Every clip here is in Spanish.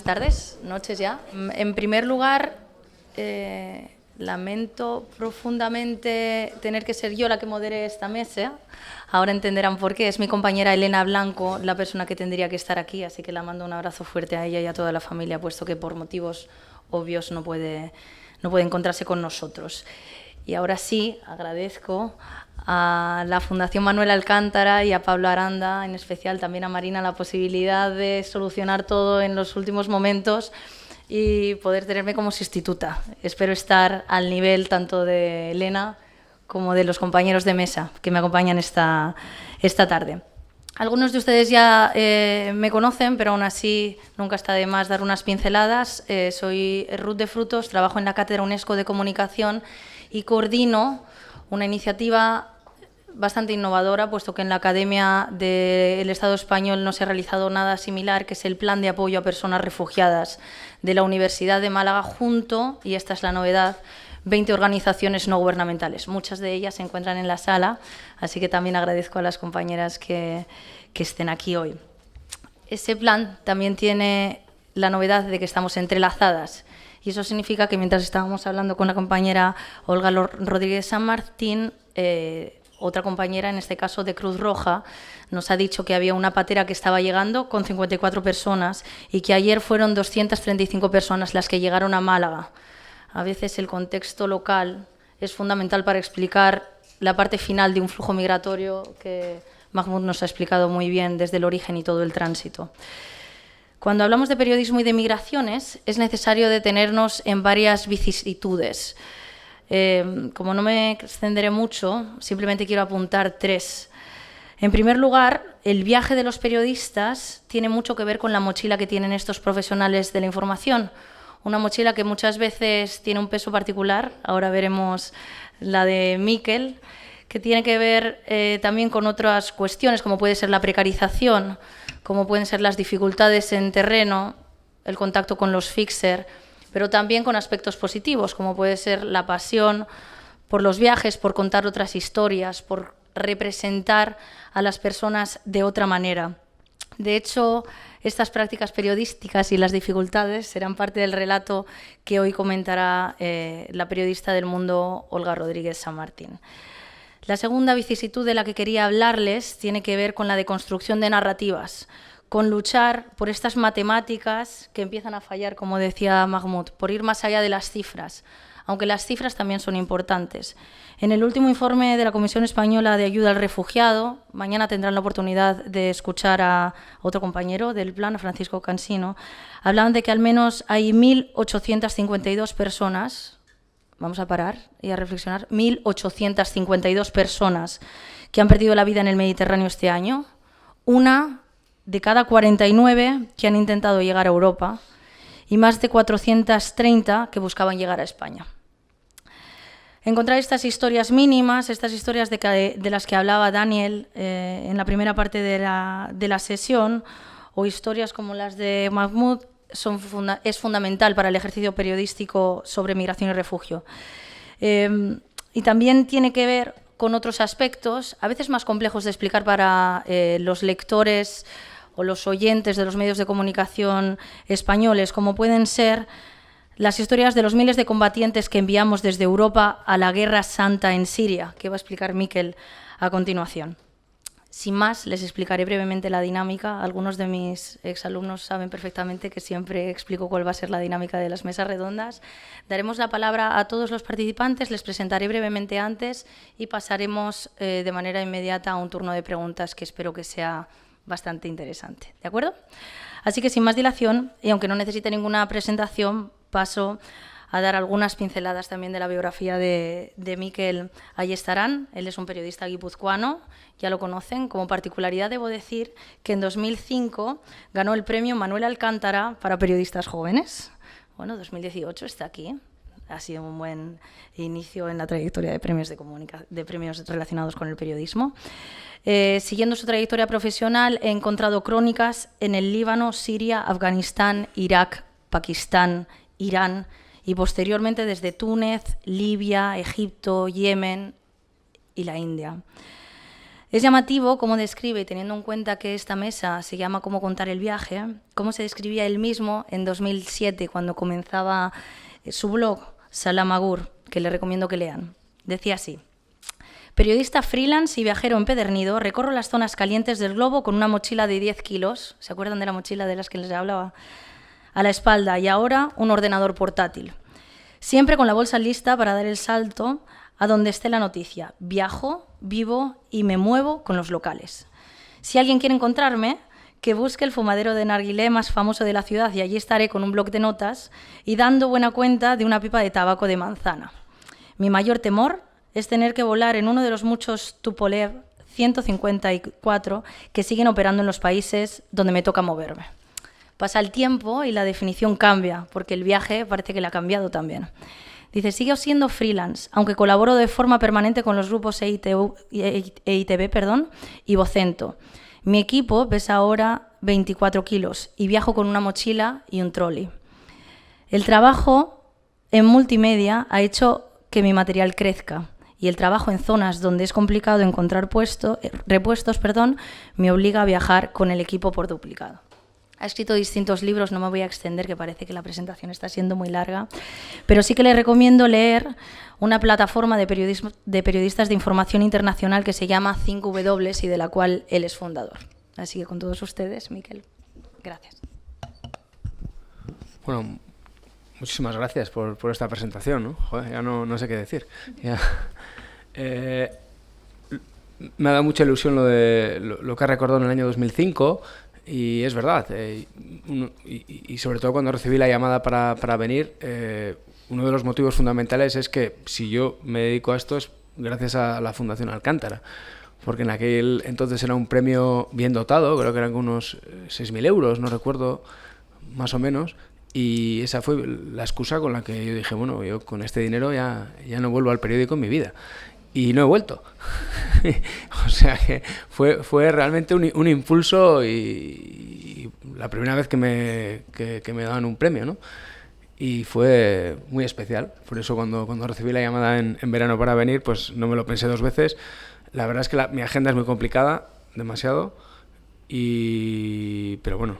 buenas tardes, noches ya. En primer lugar, lamento profundamente tener que ser yo la que modere esta mesa. Ahora entenderán por qué. Es mi compañera Elena Blanco la persona que tendría que estar aquí, así que la mando un abrazo fuerte a ella y a toda la familia, puesto que por motivos obvios no puede encontrarse con nosotros. Y ahora sí, agradezco a la Fundación Manuel Alcántara y a Pablo Aranda, en especial también a Marina, la posibilidad de solucionar todo en los últimos momentos y poder tenerme como sustituta. Espero estar al nivel tanto de Elena como de los compañeros de mesa que me acompañan esta tarde. Algunos de ustedes ya me conocen, pero aún así nunca está de más dar unas pinceladas. Soy Ruth de Frutos, trabajo en la Cátedra UNESCO de Comunicación y coordino una iniciativa bastante innovadora, puesto que en la Academia del Estado Español no se ha realizado nada similar, que es el Plan de Apoyo a Personas Refugiadas de la Universidad de Málaga, junto, y esta es la novedad, 20 organizaciones no gubernamentales. Muchas de ellas se encuentran en la sala, así que también agradezco a las compañeras que estén aquí hoy. Ese plan también tiene la novedad de que estamos entrelazadas, y eso significa que mientras estábamos hablando con la compañera Olga Rodríguez San Martín, otra compañera, en este caso de Cruz Roja, nos ha dicho que había una patera que estaba llegando con 54 personas y que ayer fueron 235 personas las que llegaron a Málaga. A veces el contexto local es fundamental para explicar la parte final de un flujo migratorio que Mahmoud nos ha explicado muy bien desde el origen y todo el tránsito. Cuando hablamos de periodismo y de migraciones, es necesario detenernos en varias vicisitudes. Como no me extenderé mucho, simplemente quiero apuntar tres. En primer lugar, el viaje de los periodistas tiene mucho que ver con la mochila que tienen estos profesionales de la información. Una mochila que muchas veces tiene un peso particular, ahora veremos la de Miquel, que tiene que ver también con otras cuestiones, como puede ser la precarización, como pueden ser las dificultades en terreno, el contacto con los fixer, pero también con aspectos positivos, como puede ser la pasión por los viajes, por contar otras historias, por representar a las personas de otra manera. De hecho, estas prácticas periodísticas y las dificultades serán parte del relato que hoy comentará la periodista del Mundo, Olga Rodríguez San Martín. La segunda vicisitud de la que quería hablarles tiene que ver con la deconstrucción de narrativas, con luchar por estas matemáticas que empiezan a fallar, como decía Mahmoud, por ir más allá de las cifras, aunque las cifras también son importantes. En el último informe de la Comisión Española de Ayuda al Refugiado, mañana tendrán la oportunidad de escuchar a otro compañero del plan, a Francisco Cansino, hablaban de que al menos hay 1.852 personas, vamos a parar y a reflexionar, 1.852 personas que han perdido la vida en el Mediterráneo este año, una de cada 49 que han intentado llegar a Europa y más de 430 que buscaban llegar a España. Encontrar estas historias mínimas, estas historias de las que hablaba Daniel en la primera parte de la sesión, o historias como las de Mahmoud, es fundamental para el ejercicio periodístico sobre migración y refugio. Y también tiene que ver con otros aspectos, a veces más complejos de explicar para los lectores o los oyentes de los medios de comunicación españoles, como pueden ser las historias de los miles de combatientes que enviamos desde Europa a la Guerra Santa en Siria, que va a explicar Miquel a continuación. Sin más, les explicaré brevemente la dinámica. Algunos de mis exalumnos saben perfectamente que siempre explico cuál va a ser la dinámica de las mesas redondas. Daremos la palabra a todos los participantes, les presentaré brevemente antes y pasaremos de manera inmediata a un turno de preguntas que espero que sea bastante interesante. ¿De acuerdo? Así que sin más dilación, y aunque no necesite ninguna presentación, paso a dar algunas pinceladas también de la biografía de Miquel Ayestarán. Él es un periodista guipuzcoano, ya lo conocen. Como particularidad debo decir que en 2005 ganó el premio Manuel Alcántara para periodistas jóvenes. Bueno, 2018 está aquí. Ha sido un buen inicio en la trayectoria de premios relacionados con el periodismo. Siguiendo su trayectoria profesional, he encontrado crónicas en el Líbano, Siria, Afganistán, Irak, Pakistán, Irán y posteriormente desde Túnez, Libia, Egipto, Yemen y la India. Es llamativo cómo describe, teniendo en cuenta que esta mesa se llama Cómo contar el viaje, cómo se describía él mismo en 2007 cuando comenzaba su blog, Salam Agur, que les recomiendo que lean. Decía así: periodista freelance y viajero empedernido, recorro las zonas calientes del globo con una mochila de 10 kilos, ¿se acuerdan de la mochila de las que les hablaba?, a la espalda, y ahora un ordenador portátil. Siempre con la bolsa lista para dar el salto a donde esté la noticia. Viajo, vivo y me muevo con los locales. Si alguien quiere encontrarme, que busque el fumadero de narguilé más famoso de la ciudad, y allí estaré con un bloc de notas y dando buena cuenta de una pipa de tabaco de manzana. Mi mayor temor es tener que volar en uno de los muchos Tupolev 154 que siguen operando en los países donde me toca moverme. Pasa el tiempo y la definición cambia, porque el viaje parece que le ha cambiado también. Dice, sigo siendo freelance, aunque colaboro de forma permanente con los grupos EITB y Vocento. Mi equipo pesa ahora 24 kilos y viajo con una mochila y un trolley. El trabajo en multimedia ha hecho que mi material crezca, y el trabajo en zonas donde es complicado encontrar repuestos, me obliga a viajar con el equipo por duplicado. Ha escrito distintos libros, no me voy a extender, que parece que la presentación está siendo muy larga, pero sí que le recomiendo leer una plataforma de periodistas de información internacional que se llama 5W y de la cual él es fundador. Así que con todos ustedes, Miquel, gracias. Bueno, muchísimas gracias por esta presentación, ¿no? Joder, ya no sé qué decir. Ya. Me ha dado mucha ilusión lo que ha recordado en el año 2005, y es verdad. Y sobre todo cuando recibí la llamada para venir, uno de los motivos fundamentales es que si yo me dedico a esto es gracias a la Fundación Alcántara, porque en aquel entonces era un premio bien dotado, creo que eran unos 6.000 euros, no recuerdo, más o menos. Y esa fue la excusa con la que yo dije, bueno, yo con este dinero ya no vuelvo al periódico en mi vida. Y no he vuelto. O sea que fue realmente un impulso, y la primera vez que me daban un premio, ¿no? Y fue muy especial. Por eso cuando recibí la llamada en verano para venir, pues no me lo pensé dos veces. La verdad es que mi agenda es muy complicada, demasiado. Pero bueno,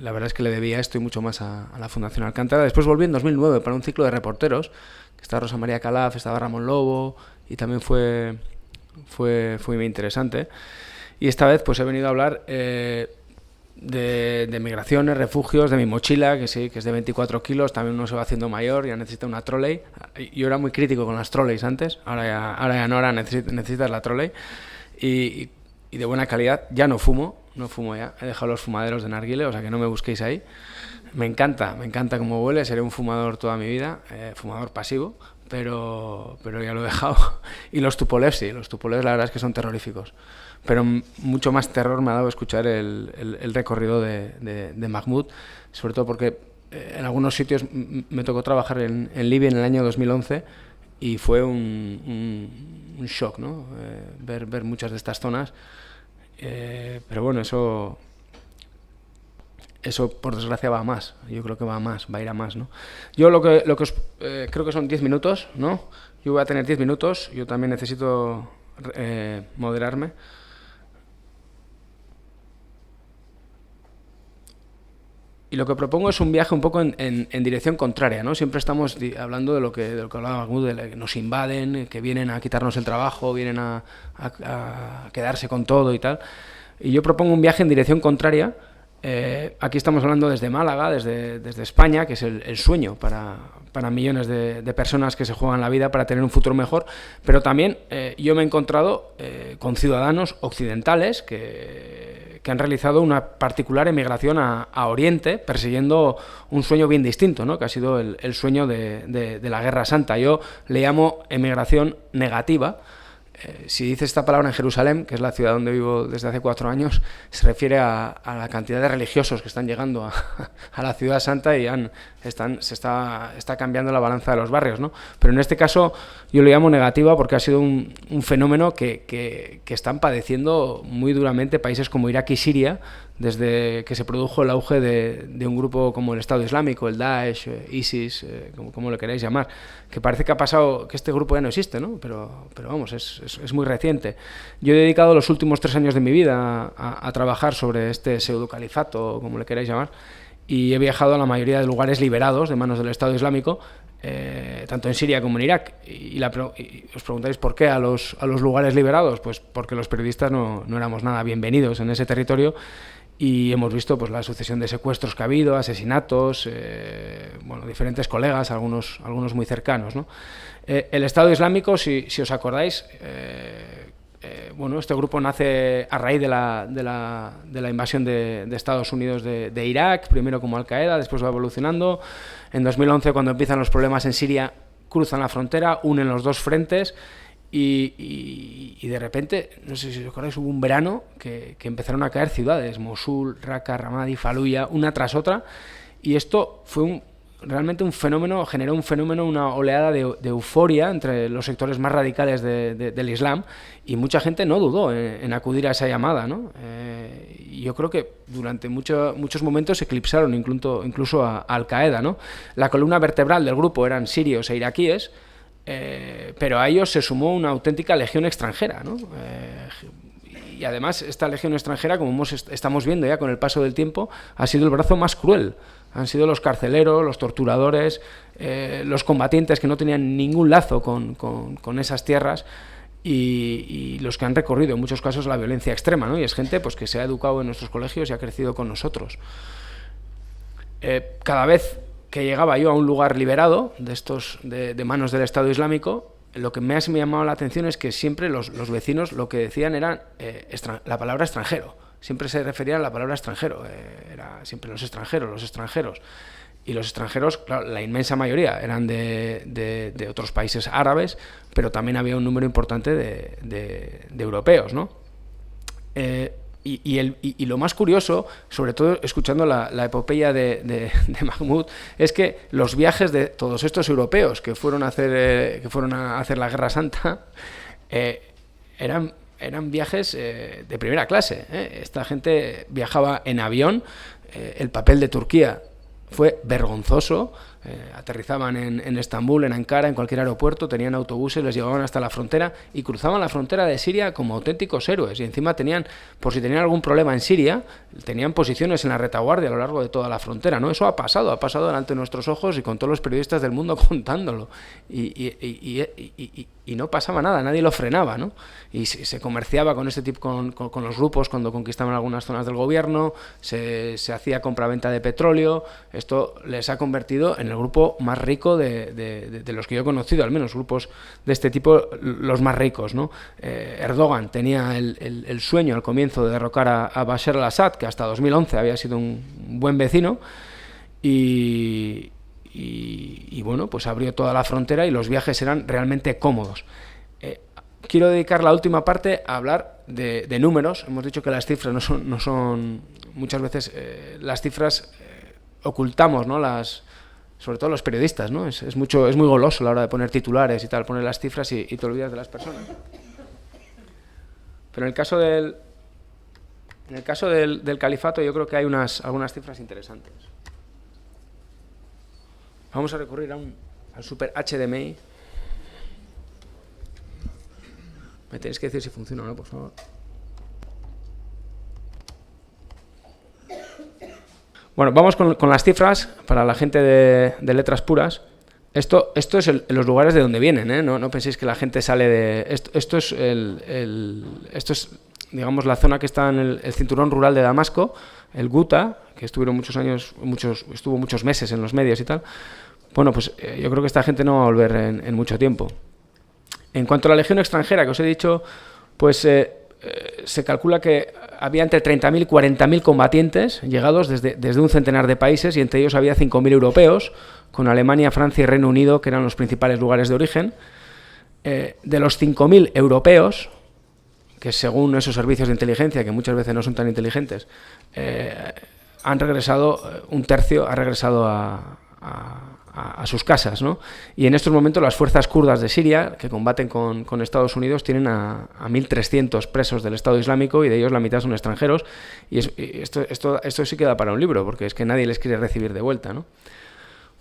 la verdad es que le debía esto y mucho más a la Fundación Alcántara. Después volví en 2009 para un ciclo de reporteros, que estaba Rosa María Calaf, estaba Ramón Lobo, y también fue muy interesante. Y esta vez pues he venido a hablar de migraciones, refugios, de mi mochila, que sí, que es de 24 kilos, también uno se va haciendo mayor, ya necesita una trolley. Yo era muy crítico con las trolleys antes, ahora ya no, ahora necesitas la trolley. Y de buena calidad. Ya no fumo ya, he dejado los fumaderos de narguile, o sea que no me busquéis ahí. Me encanta cómo huele, seré un fumador toda mi vida, fumador pasivo, pero ya lo he dejado. Y los Tupolev, sí, los Tupolev la verdad es que son terroríficos, pero mucho más terror me ha dado escuchar el recorrido de Mahmoud, sobre todo porque en algunos sitios me tocó trabajar en Libia en el año 2011 y fue un shock, ¿no? Ver muchas de estas zonas, pero bueno, eso por desgracia va a más. Yo creo que va a ir a más, ¿no? Yo lo que os, creo que son 10 minutos, ¿no? Yo voy a tener 10 minutos, yo también necesito moderarme. Y lo que propongo es un viaje un poco en dirección contraria, ¿no? Siempre estamos hablando de lo que hablaba Mahmoud, de que nos invaden, que vienen a quitarnos el trabajo, vienen a quedarse con todo y tal. Y yo propongo un viaje en dirección contraria. Aquí estamos hablando desde Málaga, desde España, que es el sueño para millones de personas que se juegan la vida para tener un futuro mejor, pero también yo me he encontrado con ciudadanos occidentales que han realizado una particular emigración a Oriente, persiguiendo un sueño bien distinto, ¿no? Que ha sido el sueño de la Guerra Santa. Yo le llamo emigración negativa. Si dice esta palabra en Jerusalén, que es la ciudad donde vivo desde hace 4 años, se refiere a la cantidad de religiosos que están llegando a la ciudad santa y se está cambiando la balanza de los barrios, ¿no? Pero en este caso yo lo llamo negativa porque ha sido un fenómeno que están padeciendo muy duramente países como Irak y Siria, desde que se produjo el auge de un grupo como el Estado Islámico, el Daesh, ISIS, como lo queráis llamar, que parece que ha pasado, que este grupo ya no existe, ¿no? Pero vamos, es muy reciente. Yo he dedicado los últimos 3 años de mi vida a trabajar sobre este pseudocalifato, como le queráis llamar, y he viajado a la mayoría de lugares liberados de manos del Estado Islámico, tanto en Siria como en Irak. Y os preguntáis por qué a los lugares liberados, pues porque los periodistas no éramos nada bienvenidos en ese territorio, y hemos visto pues la sucesión de secuestros que ha habido, asesinatos, bueno, diferentes colegas, algunos muy cercanos, ¿no? El Estado Islámico, si os acordáis, bueno, este grupo nace a raíz de la invasión de Estados Unidos de Irak, primero como Al-Qaeda, después va evolucionando. En 2011, cuando empiezan los problemas en Siria, cruzan la frontera, unen los dos frentes y de repente, no sé si os acordáis, hubo un verano que empezaron a caer ciudades, Mosul, Raqqa, Ramadi, Fallujah, una tras otra, y esto fue realmente un fenómeno, generó un fenómeno, una oleada de euforia entre los sectores más radicales del Islam, y mucha gente no dudó en acudir a esa llamada, ¿no? Y yo creo que durante muchos momentos eclipsaron incluso a Al-Qaeda, ¿no? La columna vertebral del grupo eran sirios e iraquíes, pero a ellos se sumó una auténtica legión extranjera, ¿no? Y además esta legión extranjera, como estamos viendo ya con el paso del tiempo, ha sido el brazo más cruel. Han sido los carceleros, los torturadores, los combatientes que no tenían ningún lazo con esas tierras, y los que han recorrido en muchos casos la violencia extrema, ¿no? Y es gente pues que se ha educado en nuestros colegios y ha crecido con nosotros. Cada vez que llegaba yo a un lugar liberado de manos del Estado Islámico, lo que más me llamaba la atención es que siempre los vecinos lo que decían era la palabra extranjero. Siempre se referían a la palabra extranjero, era siempre los extranjeros. Y los extranjeros, claro, la inmensa mayoría eran de otros países árabes, pero también había un número importante de europeos, ¿no? Y lo más curioso, sobre todo escuchando la epopeya de Mahmoud, es que los viajes de todos estos europeos que fueron a hacer la Guerra Santa eran viajes de primera clase. Esta gente viajaba en avión. El papel de Turquía fue vergonzoso. Aterrizaban en Estambul, en Ankara, en cualquier aeropuerto, tenían autobuses, les llevaban hasta la frontera y cruzaban la frontera de Siria como auténticos héroes. Y encima por si tenían algún problema en Siria, tenían posiciones en la retaguardia a lo largo de toda la frontera, ¿no? Eso ha pasado delante de nuestros ojos y con todos los periodistas del mundo contándolo. Y no pasaba nada, nadie lo frenaba, ¿no? Y se comerciaba con este tipo, con los grupos cuando conquistaban algunas zonas del gobierno, se hacía compraventa de petróleo. Esto les ha convertido en el grupo más rico de los que yo he conocido, al menos grupos de este tipo, los más ricos, ¿no? Erdogan tenía el sueño al comienzo de derrocar a Bashar al-Assad, que hasta 2011 había sido un buen vecino, y bueno, pues abrió toda la frontera y los viajes eran realmente cómodos. Quiero dedicar la última parte a hablar de números. Hemos dicho que las cifras no son muchas veces las cifras ocultamos, ¿no? Sobre todo los periodistas, ¿no? Es muy goloso a la hora de poner titulares y tal, poner las cifras y te olvidas de las personas. Pero en el caso del califato yo creo que hay algunas cifras interesantes. Vamos a recurrir al super HDMI. Me tenéis que decir si funciona o no, por favor. Bueno, vamos con las cifras para la gente de letras puras. Esto es los lugares de donde vienen, ¿eh? No penséis que la gente sale de... Esto es, digamos, la zona que está en el cinturón rural de Damasco, el Guta, que estuvo muchos meses en los medios y tal. Bueno, pues yo creo que esta gente no va a volver en mucho tiempo. En cuanto a la legión extranjera que os he dicho, pues se calcula que había entre 30.000 y 40.000 combatientes llegados desde un centenar de países, y entre ellos había 5.000 europeos, con Alemania, Francia y Reino Unido, que eran los principales lugares de origen. De los 5.000 europeos, que según esos servicios de inteligencia, que muchas veces no son tan inteligentes, han regresado, un tercio ha regresado a a sus casas, ¿no? Y en estos momentos las fuerzas kurdas de Siria, que combaten con Estados Unidos, tienen a 1.300 presos del Estado Islámico y de ellos la mitad son extranjeros. Y esto sí queda para un libro, porque es que nadie les quiere recibir de vuelta, ¿no?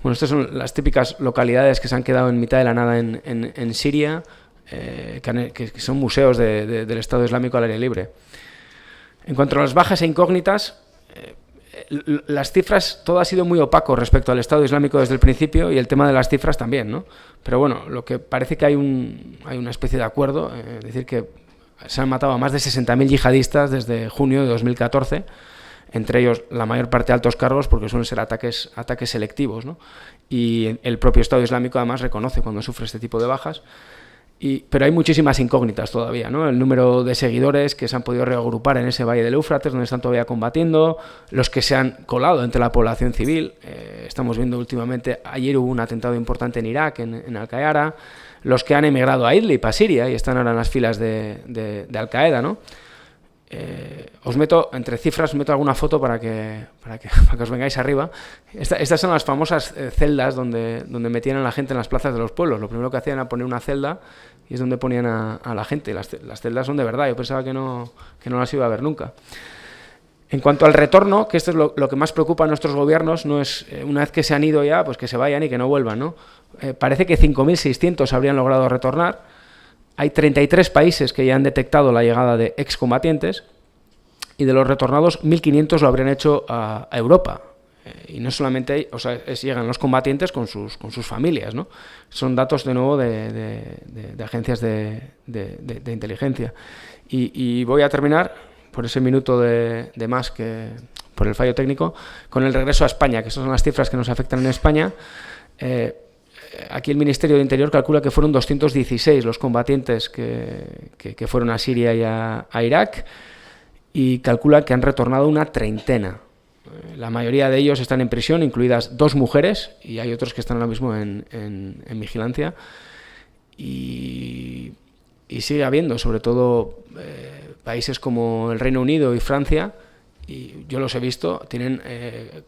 Bueno, estas son las típicas localidades que se han quedado en mitad de la nada en Siria, que son museos del Estado Islámico al aire libre. En cuanto a las bajas e incógnitas, las cifras, todo ha sido muy opaco respecto al Estado Islámico desde el principio y el tema de las cifras también, ¿no? Pero bueno, lo que parece que hay una especie de acuerdo, es decir, que se han matado a más de 60.000 yihadistas desde junio de 2014, entre ellos la mayor parte de altos cargos porque suelen ser ataques selectivos, ¿no? Y el propio Estado Islámico además reconoce cuando sufre este tipo de bajas. Pero hay muchísimas incógnitas todavía, ¿no? El número de seguidores que se han podido reagrupar en ese valle del Éufrates, donde están todavía combatiendo, los que se han colado entre la población civil. Estamos viendo últimamente, ayer hubo un atentado importante en Irak, en Al-Qaeda, los que han emigrado a Idlib, a Siria, y están ahora en las filas de Al-Qaeda, ¿no? Os meto, entre cifras, meto alguna foto para que os vengáis arriba. Estas son las famosas celdas donde metían a la gente en las plazas de los pueblos. Lo primero que hacían era poner una celda y es donde ponían a la gente. Las celdas son de verdad, yo pensaba que no las iba a ver nunca. En cuanto al retorno, que esto es lo que más preocupa a nuestros gobiernos, no es una vez que se han ido ya, pues que se vayan y que no vuelvan, ¿no? Parece que 5.600 habrían logrado retornar. Hay 33 países que ya han detectado la llegada de excombatientes y de los retornados 1.500 lo habrían hecho a Europa. Y no solamente, llegan los combatientes con sus familias, ¿no? Son datos de nuevo de agencias de inteligencia. Y voy a terminar, por ese minuto de más que por el fallo técnico, con el regreso a España, que esas son las cifras que nos afectan en España. Aquí el Ministerio de Interior calcula que fueron 216 los combatientes que fueron a Siria y a Irak, y calcula que han retornado una treintena. La mayoría de ellos están en prisión, incluidas 2 mujeres, y hay otros que están ahora mismo en vigilancia. Y sigue habiendo, sobre todo, países como el Reino Unido y Francia, y yo los he visto, tienen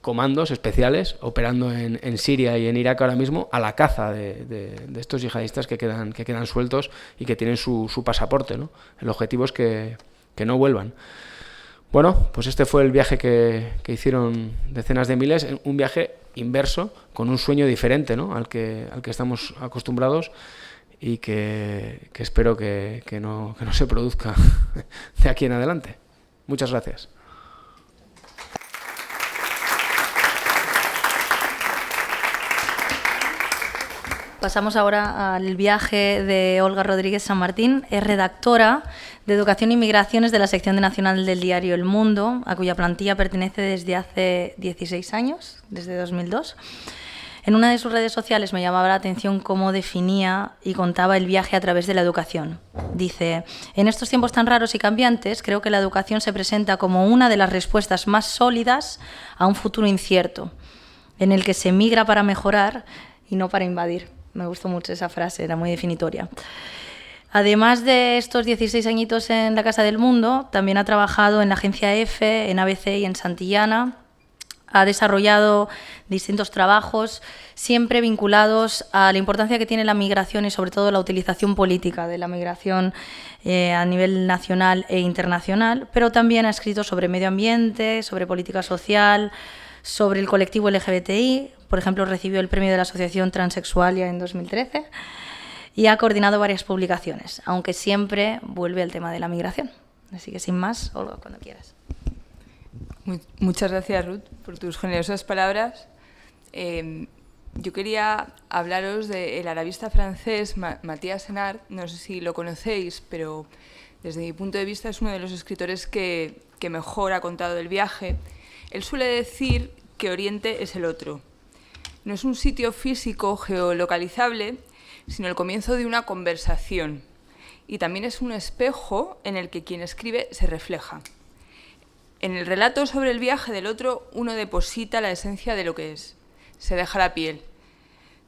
comandos especiales operando en Siria y en Irak ahora mismo a la caza de estos yihadistas que quedan sueltos y que tienen su pasaporte, ¿no? El objetivo es que no vuelvan. Bueno, pues este fue el viaje que hicieron decenas de miles, un viaje inverso, con un sueño diferente, ¿no? al que estamos acostumbrados y que espero que no se produzca de aquí en adelante. Muchas gracias. Pasamos ahora al viaje de Olga Rodríguez San Martín. Es redactora de Educación y Migraciones de la sección de Nacional del diario El Mundo, a cuya plantilla pertenece desde hace 16 años, desde 2002. En una de sus redes sociales me llamaba la atención cómo definía y contaba el viaje a través de la educación. Dice: en estos tiempos tan raros y cambiantes, creo que la educación se presenta como una de las respuestas más sólidas a un futuro incierto, en el que se migra para mejorar y no para invadir. Me gustó mucho esa frase, era muy definitoria. Además de estos 16 añitos en la Casa del Mundo, también ha trabajado en la agencia EFE, en ABC y en Santillana. Ha desarrollado distintos trabajos, siempre vinculados a la importancia que tiene la migración y sobre todo la utilización política de la migración a nivel nacional e internacional, pero también ha escrito sobre medio ambiente, sobre política social, sobre el colectivo LGBTI. Por ejemplo, recibió el premio de la Asociación Transexualia en 2013 y ha coordinado varias publicaciones, aunque siempre vuelve al tema de la migración. Así que sin más, Olga, cuando quieras. Muchas gracias, Ruth, por tus generosas palabras. Yo quería hablaros del arabista francés Matías Senard. No sé si lo conocéis, pero desde mi punto de vista es uno de los escritores que mejor ha contado el viaje. Él suele decir que Oriente es el otro. No es un sitio físico geolocalizable, sino el comienzo de una conversación. Y también es un espejo en el que quien escribe se refleja. En el relato sobre el viaje del otro, uno deposita la esencia de lo que es. Se deja la piel.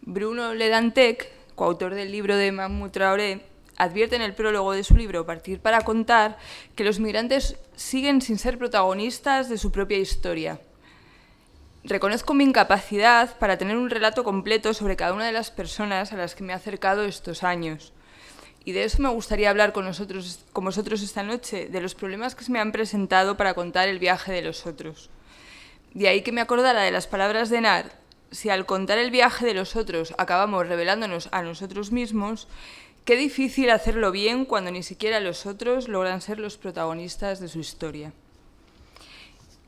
Bruno Ledantec, coautor del libro de Mahmoud Traoré, advierte en el prólogo de su libro Partir para contar que los migrantes siguen sin ser protagonistas de su propia historia. Reconozco mi incapacidad para tener un relato completo sobre cada una de las personas a las que me he acercado estos años. Y de eso me gustaría hablar con vosotros esta noche, de los problemas que se me han presentado para contar el viaje de los otros. De ahí que me acordara de las palabras de Enar: si al contar el viaje de los otros acabamos revelándonos a nosotros mismos, qué difícil hacerlo bien cuando ni siquiera los otros logran ser los protagonistas de su historia.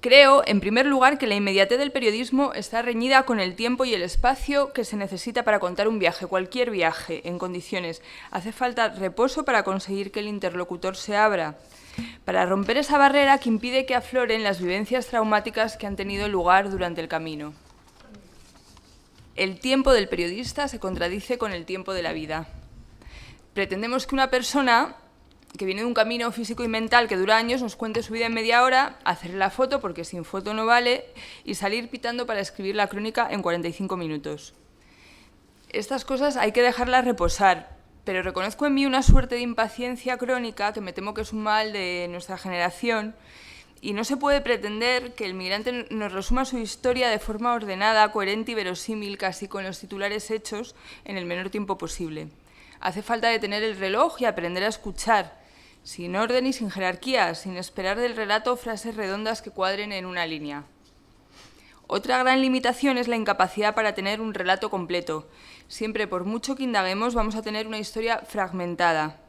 Creo, en primer lugar, que la inmediatez del periodismo está reñida con el tiempo y el espacio que se necesita para contar un viaje, cualquier viaje, en condiciones. Hace falta reposo para conseguir que el interlocutor se abra, para romper esa barrera que impide que afloren las vivencias traumáticas que han tenido lugar durante el camino. El tiempo del periodista se contradice con el tiempo de la vida. Pretendemos que una persona que viene de un camino físico y mental que dura años nos cuente su vida en media hora, hacer la foto porque sin foto no vale y salir pitando para escribir la crónica en 45 minutos. Estas cosas hay que dejarlas reposar, pero reconozco en mí una suerte de impaciencia crónica que me temo que es un mal de nuestra generación, y no se puede pretender que el migrante nos resuma su historia de forma ordenada, coherente y verosímil, casi con los titulares hechos en el menor tiempo posible. Hace falta detener el reloj y aprender a escuchar, sin orden y sin jerarquía, sin esperar del relato frases redondas que cuadren en una línea. Otra gran limitación es la incapacidad para tener un relato completo. Siempre, por mucho que indaguemos, vamos a tener una historia fragmentada.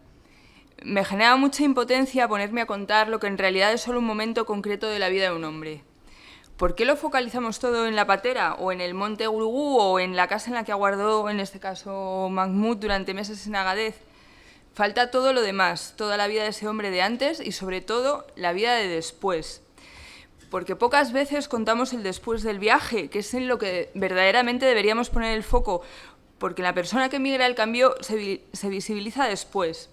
Me genera mucha impotencia ponerme a contar lo que en realidad es solo un momento concreto de la vida de un hombre. ¿Por qué lo focalizamos todo en la patera, o en el monte Gurugú, o en la casa en la que aguardó, en este caso, Mahmoud durante meses en Agadez? Falta todo lo demás, toda la vida de ese hombre de antes y, sobre todo, la vida de después. Porque pocas veces contamos el después del viaje, que es en lo que verdaderamente deberíamos poner el foco, porque la persona que migra el cambio se visibiliza después.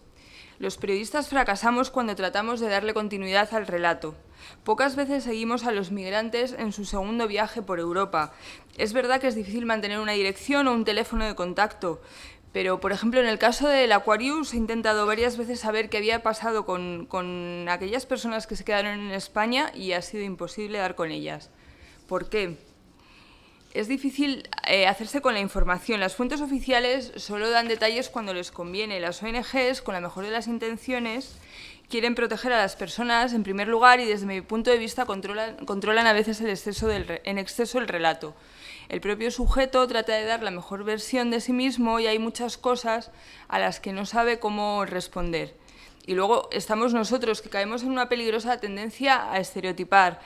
Los periodistas fracasamos cuando tratamos de darle continuidad al relato. Pocas veces seguimos a los migrantes en su segundo viaje por Europa. Es verdad que es difícil mantener una dirección o un teléfono de contacto, pero, por ejemplo, en el caso del Aquarius he intentado varias veces saber qué había pasado con aquellas personas que se quedaron en España y ha sido imposible dar con ellas. ¿Por qué? Es difícil hacerse con la información. Las fuentes oficiales solo dan detalles cuando les conviene. Las ONGs, con la mejor de las intenciones, quieren proteger a las personas en primer lugar y, desde mi punto de vista, controlan a veces en exceso el relato. El propio sujeto trata de dar la mejor versión de sí mismo y hay muchas cosas a las que no sabe cómo responder. Y luego estamos nosotros, que caemos en una peligrosa tendencia a estereotipar,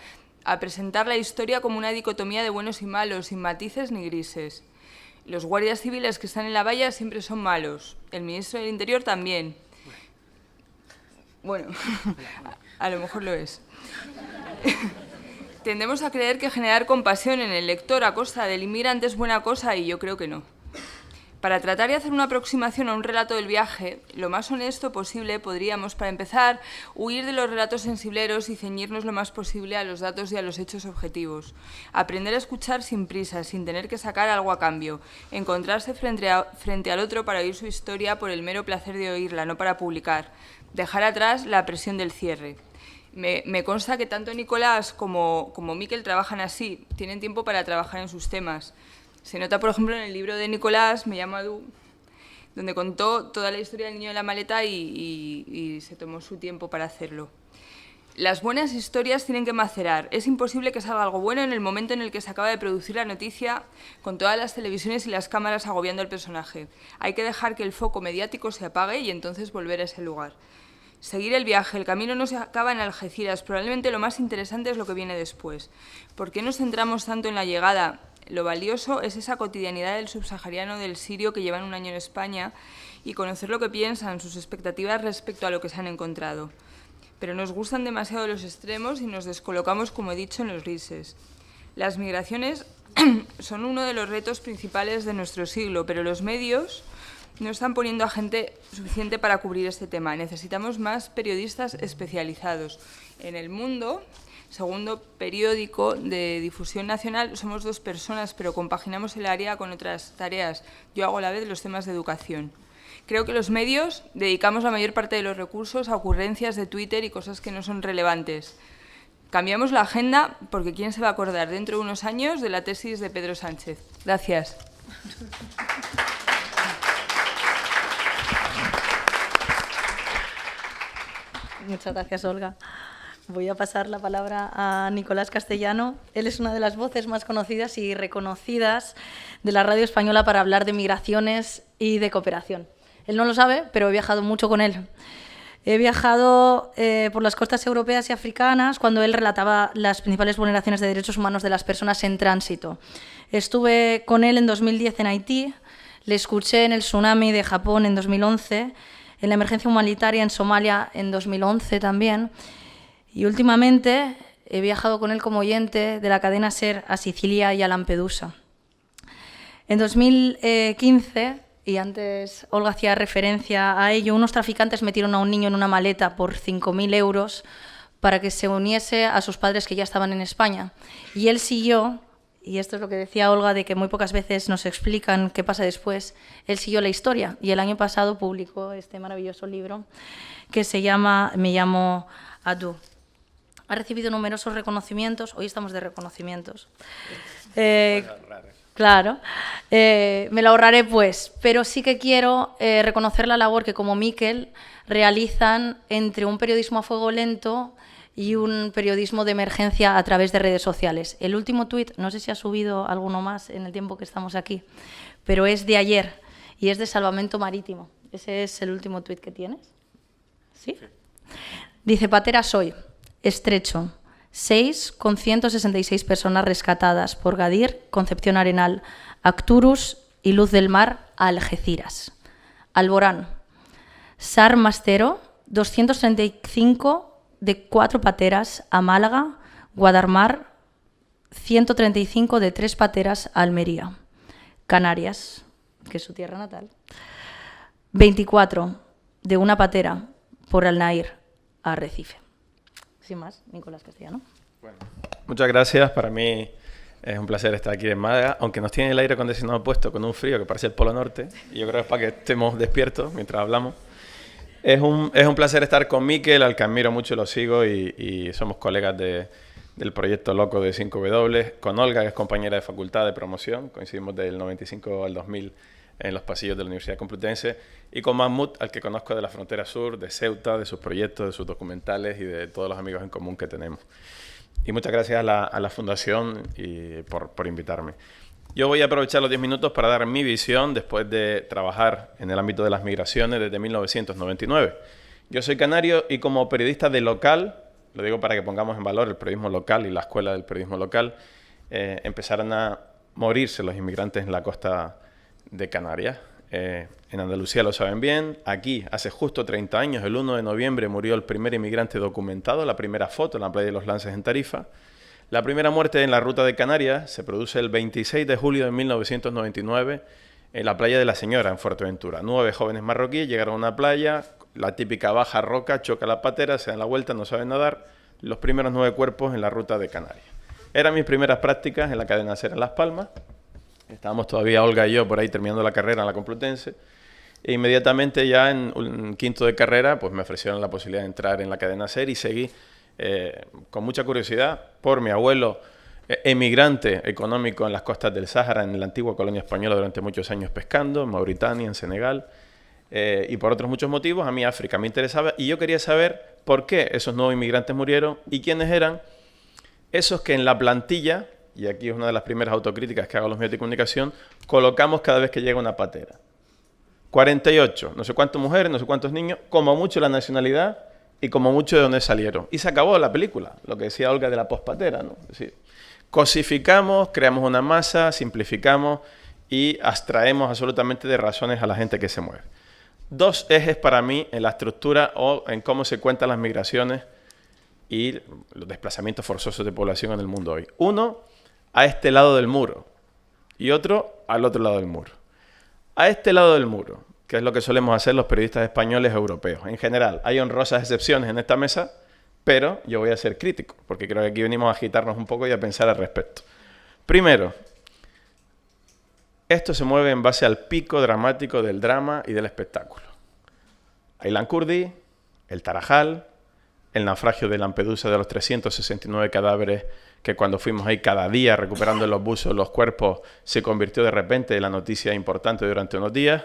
a presentar la historia como una dicotomía de buenos y malos, sin matices ni grises. Los guardias civiles que están en la valla siempre son malos, el ministro del Interior también. Bueno, a lo mejor lo es. Tendemos a creer que generar compasión en el lector a costa del inmigrante es buena cosa y yo creo que no. Para tratar de hacer una aproximación a un relato del viaje, lo más honesto posible podríamos, para empezar, huir de los relatos sensibleros y ceñirnos lo más posible a los datos y a los hechos objetivos. Aprender a escuchar sin prisa, sin tener que sacar algo a cambio. Encontrarse frente al otro para oír su historia por el mero placer de oírla, no para publicar. Dejar atrás la presión del cierre. Me consta que tanto Nicolás como Miquel trabajan así, tienen tiempo para trabajar en sus temas. Se nota, por ejemplo, en el libro de Nicolás, Me llamo Adu, donde contó toda la historia del niño de la maleta y se tomó su tiempo para hacerlo. Las buenas historias tienen que macerar. Es imposible que salga algo bueno en el momento en el que se acaba de producir la noticia, con todas las televisiones y las cámaras agobiando al personaje. Hay que dejar que el foco mediático se apague y entonces volver a ese lugar. Seguir el viaje, el camino no se acaba en Algeciras, probablemente lo más interesante es lo que viene después. ¿Por qué nos centramos tanto en la llegada? Lo valioso es esa cotidianidad del subsahariano, del sirio que llevan un año en España y conocer lo que piensan, sus expectativas respecto a lo que se han encontrado. Pero nos gustan demasiado los extremos y nos descolocamos, como he dicho, en los grises. Las migraciones son uno de los retos principales de nuestro siglo, pero los medios no están poniendo a gente suficiente para cubrir este tema. Necesitamos más periodistas especializados. En El Mundo, segundo periódico de difusión nacional, somos 2 personas, pero compaginamos el área con otras tareas. Yo hago a la vez los temas de educación. Creo que los medios dedicamos la mayor parte de los recursos a ocurrencias de Twitter y cosas que no son relevantes. Cambiamos la agenda porque ¿quién se va a acordar dentro de unos años de la tesis de Pedro Sánchez? Gracias. Muchas gracias, Olga. Voy a pasar la palabra a Nicolás Castellano. Él es una de las voces más conocidas y reconocidas de la radio española para hablar de migraciones y de cooperación. Él no lo sabe, pero he viajado mucho con él. He viajado por las costas europeas y africanas cuando él relataba las principales vulneraciones de derechos humanos de las personas en tránsito. Estuve con él en 2010 en Haití, le escuché en el tsunami de Japón en 2011, en la emergencia humanitaria en Somalia en 2011 también, y últimamente he viajado con él como oyente de la cadena SER a Sicilia y a Lampedusa. En 2015, y antes Olga hacía referencia a ello, unos traficantes metieron a un niño en una maleta por 5.000 euros para que se uniese a sus padres que ya estaban en España. Y él siguió, y esto es lo que decía Olga, de que muy pocas veces nos explican qué pasa después, él siguió la historia. Y el año pasado publicó este maravilloso libro que se llama Me llamo Adu. Ha recibido numerosos reconocimientos, hoy estamos de reconocimientos. Claro, me lo ahorraré pues, pero sí que quiero reconocer la labor que como Miquel realizan entre un periodismo a fuego lento y un periodismo de emergencia a través de redes sociales. El último tuit, no sé si ha subido alguno más en el tiempo que estamos aquí, pero es de ayer y es de Salvamento Marítimo. Ese es el último tuit que tienes. ¿Sí? Dice, Patera soy, estrecho, 6 con 166 personas rescatadas por Gadir, Concepción Arenal, Acturus y Luz del Mar a Algeciras. Alborán, Sar Mastero, 235 de 4 pateras a Málaga, Guadarmar, 135 de 3 pateras a Almería. Canarias, que es su tierra natal, 24 de 1 patera por Alnair a Arrecife. Sin más, Nicolás Castellano. Bueno, muchas gracias. Para mí es un placer estar aquí en Málaga, aunque nos tiene el aire acondicionado puesto con un frío que parece el Polo Norte, y yo creo que es para que estemos despiertos mientras hablamos. Es un placer estar con Miquel, al que admiro mucho, lo sigo, y somos colegas del proyecto Loco de 5W, con Olga, que es compañera de facultad de promoción, coincidimos del 95 al 2000 en los pasillos de la Universidad Complutense, y con Mahmoud, al que conozco de la frontera sur, de Ceuta, de sus proyectos, de sus documentales y de todos los amigos en común que tenemos. Y muchas gracias a la Fundación por invitarme. Yo voy a aprovechar los 10 minutos para dar mi visión después de trabajar en el ámbito de las migraciones desde 1999. Yo soy canario y como periodista de local, lo digo para que pongamos en valor el periodismo local y la escuela del periodismo local, empezaron a morirse los inmigrantes en la costa de Canarias. En Andalucía lo saben bien. Aquí, hace justo 30 años, el 1 de noviembre, murió el primer inmigrante documentado, la primera foto en la playa de los Lances en Tarifa. La primera muerte en la ruta de Canarias se produce el 26 de julio de 1999 en la playa de La Señora, en Fuerteventura. 9 jóvenes marroquíes llegaron a una playa, la típica baja roca, choca la patera, se dan la vuelta, no saben nadar. Los primeros 9 cuerpos en la ruta de Canarias. Eran mis primeras prácticas en la cadena SER en Las Palmas. Estábamos todavía Olga y yo por ahí terminando la carrera en la Complutense. E inmediatamente ya en un quinto de carrera pues me ofrecieron la posibilidad de entrar en la cadena SER y seguí con mucha curiosidad por mi abuelo emigrante económico en las costas del Sáhara, en la antigua colonia española durante muchos años pescando, en Mauritania, en Senegal, y por otros muchos motivos. A mí África me interesaba y yo quería saber por qué esos nuevos inmigrantes murieron y quiénes eran esos que en la plantilla, y aquí es una de las primeras autocríticas que hago a los medios de comunicación, colocamos cada vez que llega una patera. 48, no sé cuántas mujeres, no sé cuántos niños, como mucho la nacionalidad y como mucho de dónde salieron. Y se acabó la película, lo que decía Olga de la pospatera, ¿no? Es decir, cosificamos, creamos una masa, simplificamos y abstraemos absolutamente de razones a la gente que se mueve. 2 ejes para mí en la estructura o en cómo se cuentan las migraciones y los desplazamientos forzosos de población en el mundo hoy. Uno, a este lado del muro, y otro, al otro lado del muro. A este lado del muro, que es lo que solemos hacer los periodistas españoles e europeos. En general, hay honrosas excepciones en esta mesa, pero yo voy a ser crítico, porque creo que aquí venimos a agitarnos un poco y a pensar al respecto. Primero, esto se mueve en base al pico dramático del drama y del espectáculo. Aylan Kurdi, el Tarajal, el naufragio de Lampedusa, de los 369 cadáveres que cuando fuimos ahí cada día recuperando en los buzos los cuerpos, se convirtió de repente en la noticia importante durante unos días.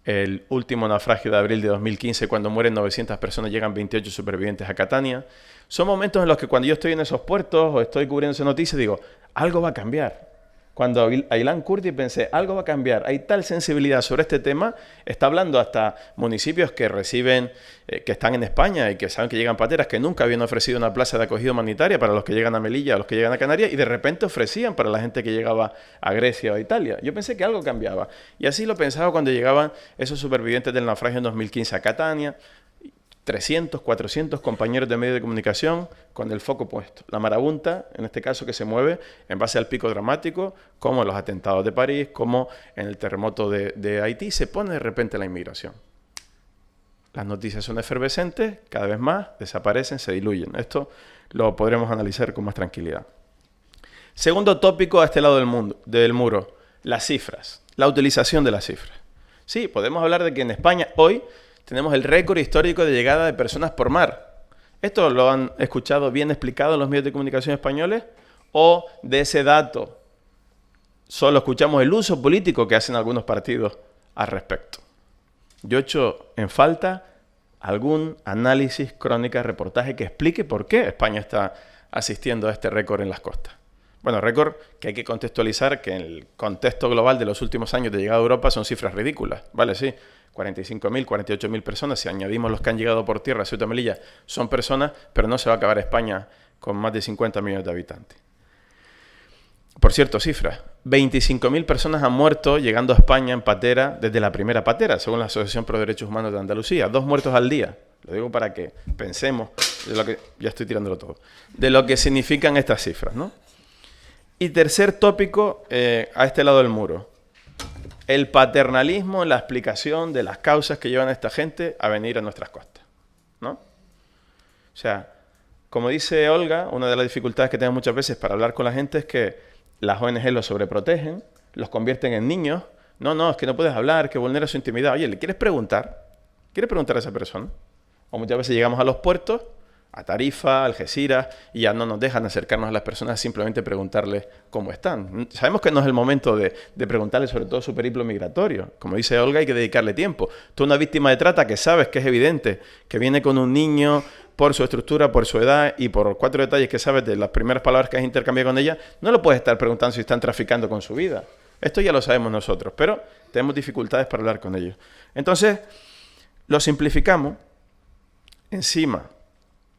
El último naufragio de abril de 2015, cuando mueren 900 personas, llegan 28 supervivientes a Catania. Son momentos en los que cuando yo estoy en esos puertos o estoy cubriendo esa noticia, digo, algo va a cambiar. Cuando Aylan Kurdi pensé, algo va a cambiar. Hay tal sensibilidad sobre este tema. Está hablando hasta municipios que reciben, que están en España y que saben que llegan pateras, que nunca habían ofrecido una plaza de acogida humanitaria para los que llegan a Melilla o los que llegan a Canarias, y de repente ofrecían para la gente que llegaba a Grecia o a Italia. Yo pensé que algo cambiaba. Y así lo pensaba cuando llegaban esos supervivientes del naufragio en 2015 a Catania. 300, 400 compañeros de medios de comunicación con el foco puesto. La marabunta, en este caso, que se mueve en base al pico dramático, como en los atentados de París, como en el terremoto de Haití, se pone de repente la inmigración. Las noticias son efervescentes, cada vez más, desaparecen, se diluyen. Esto lo podremos analizar con más tranquilidad. Segundo tópico a este lado del muro, las cifras, la utilización de las cifras. Sí, podemos hablar de que en España hoy tenemos el récord histórico de llegada de personas por mar. ¿Esto lo han escuchado bien explicado en los medios de comunicación españoles? ¿O de ese dato solo escuchamos el uso político que hacen algunos partidos al respecto? Yo echo en falta algún análisis, crónica, reportaje que explique por qué España está asistiendo a este récord en las costas. Bueno, récord que hay que contextualizar, que en el contexto global de los últimos años de llegada a Europa son cifras ridículas, ¿vale? Sí, 45.000, 48.000 personas, si añadimos los que han llegado por tierra a Ceuta y Melilla, son personas, pero no se va a acabar España con más de 50 millones de habitantes. Por cierto, cifras, 25.000 personas han muerto llegando a España en patera desde la primera patera, según la Asociación Pro Derechos Humanos de Andalucía, 2 muertos al día. Lo digo para que pensemos, de lo que, ya estoy tirándolo todo, de lo que significan estas cifras, ¿no? Y tercer tópico, a este lado del muro, el paternalismo en la explicación de las causas que llevan a esta gente a venir a nuestras costas, ¿no? O sea, como dice Olga, una de las dificultades que tenemos muchas veces para hablar con la gente es que las ONG los sobreprotegen, los convierten en niños. No, es que no puedes hablar, que vulnera su intimidad. Oye, ¿le quieres preguntar? ¿Quieres preguntar a esa persona? O muchas veces llegamos a los puertos, a Tarifa, Algeciras, y ya no nos dejan acercarnos a las personas, simplemente preguntarles cómo están. Sabemos que no es el momento de preguntarles sobre todo su periplo migratorio. Como dice Olga, hay que dedicarle tiempo. Tú, una víctima de trata que sabes que es evidente, que viene con un niño por su estructura, por su edad y por 4 detalles que sabes de las primeras palabras que has intercambiado con ella, no lo puedes estar preguntando si están traficando con su vida. Esto ya lo sabemos nosotros, pero tenemos dificultades para hablar con ellos. Entonces, lo simplificamos. Encima,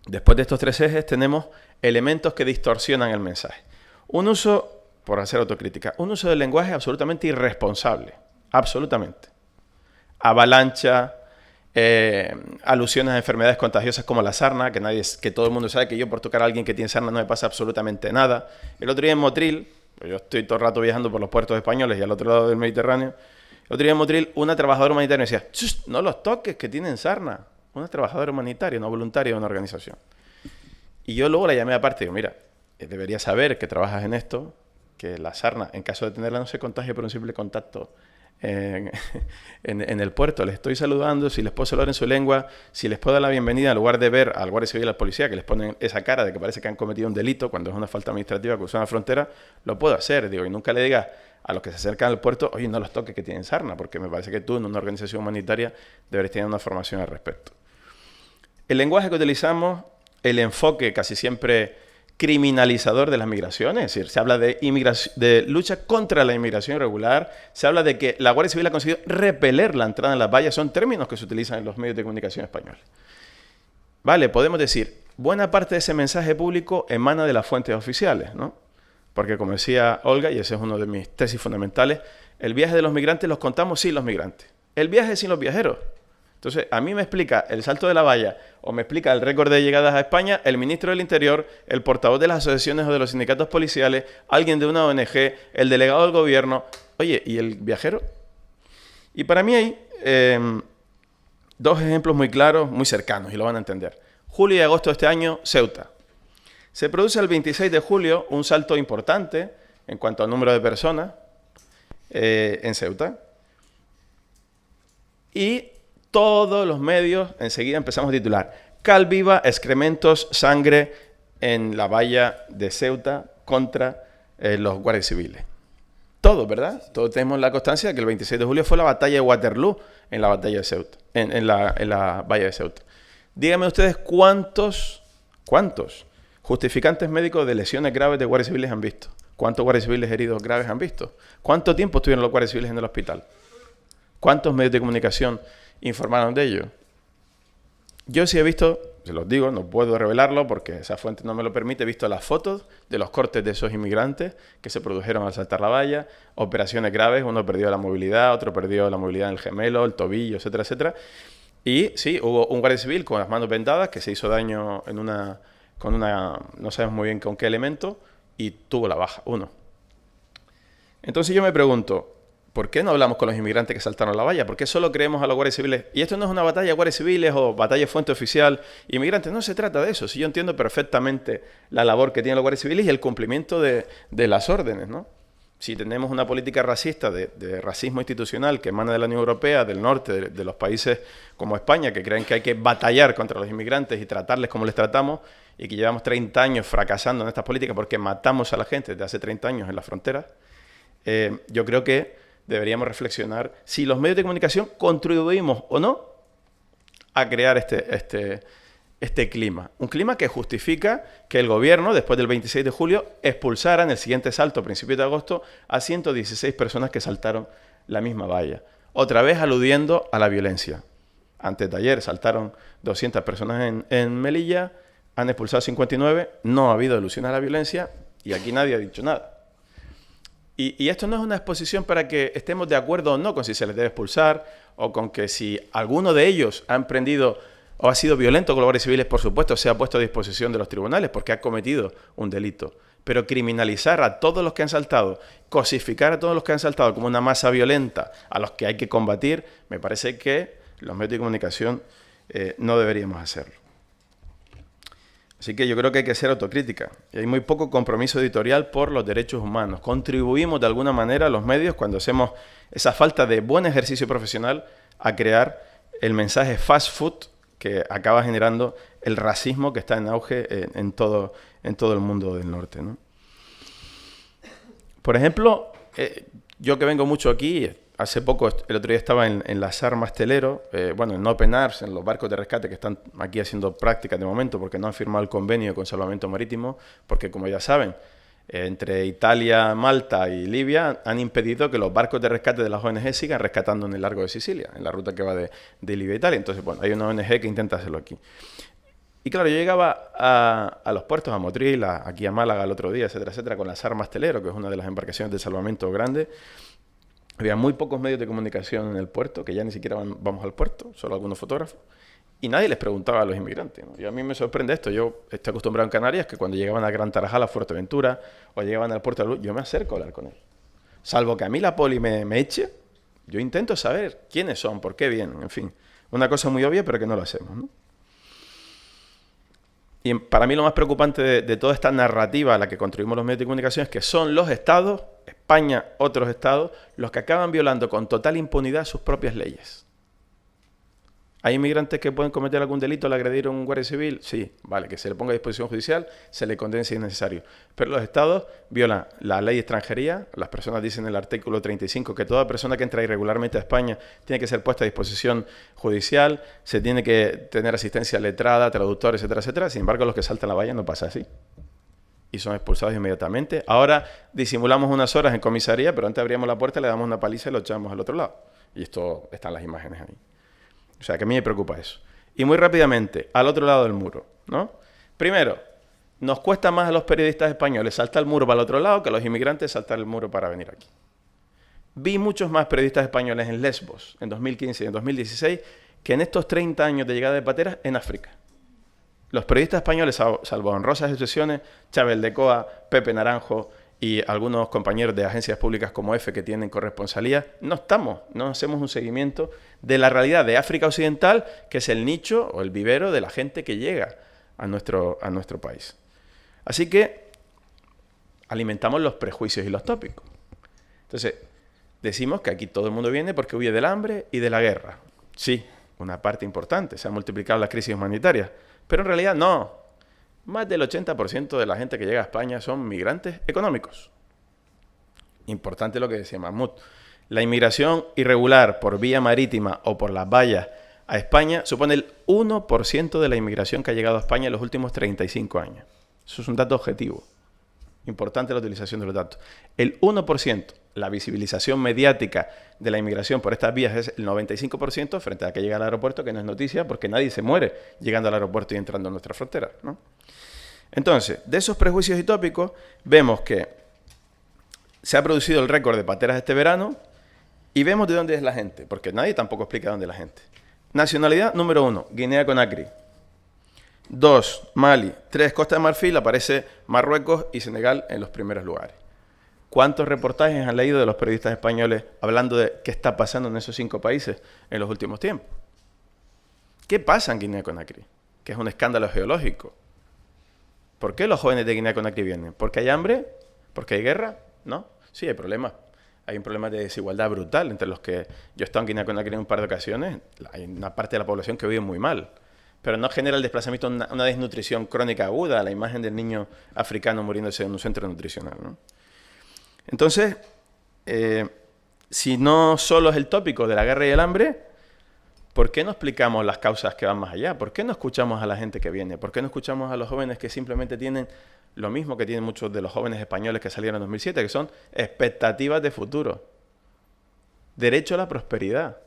después de estos 3 ejes, tenemos elementos que distorsionan el mensaje. Un uso, por hacer autocrítica, un uso del lenguaje absolutamente irresponsable. Absolutamente. Avalancha, alusiones a enfermedades contagiosas como la sarna, que todo el mundo sabe que yo por tocar a alguien que tiene sarna no me pasa absolutamente nada. El otro día en Motril, yo estoy todo el rato viajando por los puertos españoles y al otro lado del Mediterráneo, el otro día en Motril una trabajadora humanitaria me decía, no los toques, que tienen sarna. Una trabajadora humanitaria, no voluntaria de una organización. Y yo luego la llamé aparte y digo, mira, deberías saber que trabajas en esto, que la sarna, en caso de tenerla, no se contagia por un simple contacto en el puerto. Les estoy saludando, si les puedo saludar en su lengua, si les puedo dar la bienvenida, en lugar de ver al guardia civil y al policía que les ponen esa cara de que parece que han cometido un delito cuando es una falta administrativa cruzar una frontera, lo puedo hacer. Digo, y nunca le digas a los que se acercan al puerto, oye, no los toques que tienen sarna, porque me parece que tú en una organización humanitaria deberías tener una formación al respecto. El lenguaje que utilizamos, el enfoque casi siempre criminalizador de las migraciones, es decir, se habla de lucha contra la inmigración irregular, se habla de que la Guardia Civil ha conseguido repeler la entrada en las vallas, son términos que se utilizan en los medios de comunicación españoles. Vale, podemos decir, buena parte de ese mensaje público emana de las fuentes oficiales, ¿no? Porque como decía Olga, y ese es uno de mis tesis fundamentales, el viaje de los migrantes los contamos sin los migrantes, el viaje sin los viajeros. Entonces, a mí me explica el salto de la valla o me explica el récord de llegadas a España el ministro del Interior, el portavoz de las asociaciones o de los sindicatos policiales, alguien de una ONG, el delegado del gobierno. Oye, ¿y el viajero? Y para mí hay 2 ejemplos muy claros, muy cercanos, y lo van a entender. Julio y agosto de este año, Ceuta. Se produce el 26 de julio un salto importante en cuanto al número de personas en Ceuta. Y todos los medios enseguida empezamos a titular cal viva, excrementos, sangre en la valla de Ceuta contra los guardias civiles. Todos, ¿verdad? Todos tenemos la constancia de que el 26 de julio fue la batalla de Waterloo en la batalla de Ceuta, en la valla de Ceuta. Díganme ustedes cuántos justificantes médicos de lesiones graves de guardias civiles han visto. ¿Cuántos guardias civiles heridos graves han visto? ¿Cuánto tiempo estuvieron los guardias civiles en el hospital? ¿Cuántos medios de comunicación informaron de ello? Yo sí he visto, se los digo, no puedo revelarlo porque esa fuente no me lo permite, he visto las fotos de los cortes de esos inmigrantes que se produjeron al saltar la valla, operaciones graves, uno perdió la movilidad, otro perdió la movilidad en el gemelo, el tobillo, etcétera, etcétera. Y sí, hubo un guardia civil con las manos vendadas que se hizo daño con una, no sabemos muy bien con qué elemento, y tuvo la baja, uno. Entonces yo me pregunto, ¿por qué no hablamos con los inmigrantes que saltaron la valla? ¿Por qué solo creemos a los guardias civiles? Y esto no es una batalla de guardias civiles o batalla de fuente oficial. Inmigrantes, no se trata de eso. Si yo entiendo perfectamente la labor que tienen los guardias civiles y el cumplimiento de las órdenes, ¿no? Si tenemos una política racista, de racismo institucional que emana de la Unión Europea, del norte, de los países como España, que creen que hay que batallar contra los inmigrantes y tratarles como les tratamos, y que llevamos 30 años fracasando en estas políticas porque matamos a la gente desde hace 30 años en las fronteras, yo creo que deberíamos reflexionar si los medios de comunicación contribuimos o no a crear este clima. Un clima que justifica que el gobierno, después del 26 de julio, expulsara en el siguiente salto, a principios de agosto, a 116 personas que saltaron la misma valla. Otra vez aludiendo a la violencia. Antes de ayer saltaron 200 personas en Melilla, han expulsado 59, no ha habido alusión a la violencia y aquí nadie ha dicho nada. Y esto no es una exposición para que estemos de acuerdo o no con si se les debe expulsar o con que si alguno de ellos ha emprendido o ha sido violento con los guardias civiles, por supuesto, se ha puesto a disposición de los tribunales porque ha cometido un delito. Pero criminalizar a todos los que han saltado, cosificar a todos los que han saltado como una masa violenta a los que hay que combatir, me parece que los medios de comunicación no deberíamos hacerlo. Así que yo creo que hay que ser autocrítica. Y hay muy poco compromiso editorial por los derechos humanos. Contribuimos de alguna manera a los medios cuando hacemos esa falta de buen ejercicio profesional a crear el mensaje fast food que acaba generando el racismo que está en auge en todo el mundo del norte, ¿no? Por ejemplo, yo que vengo mucho aquí, hace poco, el otro día estaba en las armas Telero, en Open Arms, en los barcos de rescate que están aquí haciendo prácticas de momento porque no han firmado el convenio con salvamento marítimo, porque como ya saben, entre Italia, Malta y Libia han impedido que los barcos de rescate de las ONG sigan rescatando en el largo de Sicilia, en la ruta que va de Libia a Italia. Entonces, bueno, hay una ONG que intenta hacerlo aquí. Y claro, yo llegaba a los puertos, a Motril, aquí a Málaga el otro día, etcétera, etcétera, con las armas Telero, que es una de las embarcaciones de salvamento grande. Había muy pocos medios de comunicación en el puerto, que ya ni siquiera vamos al puerto, solo algunos fotógrafos. Y nadie les preguntaba a los inmigrantes, ¿no? Y a mí me sorprende esto. Yo estoy acostumbrado en Canarias que cuando llegaban a Gran Tarajal, a Fuerteventura, o llegaban al puerto de Luz, yo me acerco a hablar con ellos. Salvo que a mí la poli me eche, yo intento saber quiénes son, por qué vienen, en fin. Una cosa muy obvia, pero que no lo hacemos, ¿no? Y para mí lo más preocupante de toda esta narrativa a la que contribuimos los medios de comunicación es que son los estados, España, otros estados, los que acaban violando con total impunidad sus propias leyes. ¿Hay inmigrantes que pueden cometer algún delito al agredir a un guardia civil? Sí, vale, que se le ponga a disposición judicial, se le condene si es necesario. Pero los estados violan la ley de extranjería. Las personas dicen en el artículo 35 que toda persona que entra irregularmente a España tiene que ser puesta a disposición judicial, se tiene que tener asistencia letrada, traductor, etcétera, etcétera. Sin embargo, los que saltan la valla no pasa así. Y son expulsados inmediatamente. Ahora disimulamos unas horas en comisaría, pero antes abríamos la puerta, le damos una paliza y lo echamos al otro lado. Y esto están las imágenes ahí. O sea, que a mí me preocupa eso. Y muy rápidamente, al otro lado del muro, ¿no? Primero, nos cuesta más a los periodistas españoles saltar el muro para el otro lado que a los inmigrantes saltar el muro para venir aquí. Vi muchos más periodistas españoles en Lesbos, en 2015 y en 2016, que en estos 30 años de llegada de pateras en África. Los periodistas españoles, salvo honrosas excepciones, Chávez de Coa, Pepe Naranjo y algunos compañeros de agencias públicas como EFE que tienen corresponsalía, no hacemos un seguimiento de la realidad de África Occidental, que es el nicho o el vivero de la gente que llega a nuestro país. Así que alimentamos los prejuicios y los tópicos. Entonces, decimos que aquí todo el mundo viene porque huye del hambre y de la guerra. Sí, una parte importante, se han multiplicado las crisis humanitarias, Pero en realidad no. Más del 80% de la gente que llega a España son migrantes económicos. Importante lo que decía Mahmoud. La inmigración irregular por vía marítima o por las vallas a España supone el 1% de la inmigración que ha llegado a España en los últimos 35 años. Eso es un dato objetivo. Importante la utilización de los datos. El 1%, la visibilización mediática de la inmigración por estas vías es el 95% frente a que llega al aeropuerto, que no es noticia porque nadie se muere llegando al aeropuerto y entrando a nuestra frontera, ¿no? Entonces, de esos prejuicios y tópicos, vemos que se ha producido el récord de pateras este verano y vemos de dónde es la gente, porque nadie tampoco explica dónde es la gente. Nacionalidad número 1, Guinea-Conakry. 2, Mali. 3, Costa de Marfil, aparece Marruecos y Senegal en los primeros lugares. ¿Cuántos reportajes han leído de los periodistas españoles hablando de qué está pasando en esos 5 países en los últimos tiempos? ¿Qué pasa en Guinea-Conakry? Que es un escándalo geológico. ¿Por qué los jóvenes de Guinea-Conakry vienen? ¿Porque hay hambre? ¿Porque hay guerra? ¿No? Sí, hay problemas. Hay un problema de desigualdad brutal entre los que... Yo he estado en Guinea-Conakry en un par de ocasiones. Hay una parte de la población que vive muy mal. Pero no genera el desplazamiento una desnutrición crónica aguda, la imagen del niño africano muriéndose en un centro nutricional, ¿no? Entonces, si no solo es el tópico de la guerra y el hambre, ¿por qué no explicamos las causas que van más allá? ¿Por qué no escuchamos a la gente que viene? ¿Por qué no escuchamos a los jóvenes que simplemente tienen lo mismo que tienen muchos de los jóvenes españoles que salieron en 2007, que son expectativas de futuro, derecho a la prosperidad?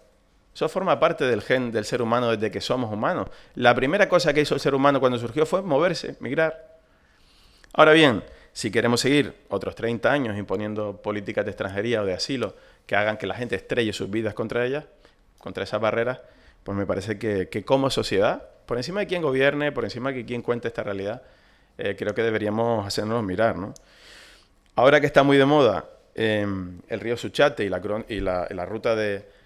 Eso forma parte del gen del ser humano desde que somos humanos. La primera cosa que hizo el ser humano cuando surgió fue moverse, migrar. Ahora bien, si queremos seguir otros 30 años imponiendo políticas de extranjería o de asilo que hagan que la gente estrelle sus vidas contra ellas, contra esas barreras, pues me parece que como sociedad, por encima de quien gobierne, por encima de quien cuente esta realidad, creo que deberíamos hacernos mirar, ¿no? Ahora que está muy de moda el río Suchate y la ruta de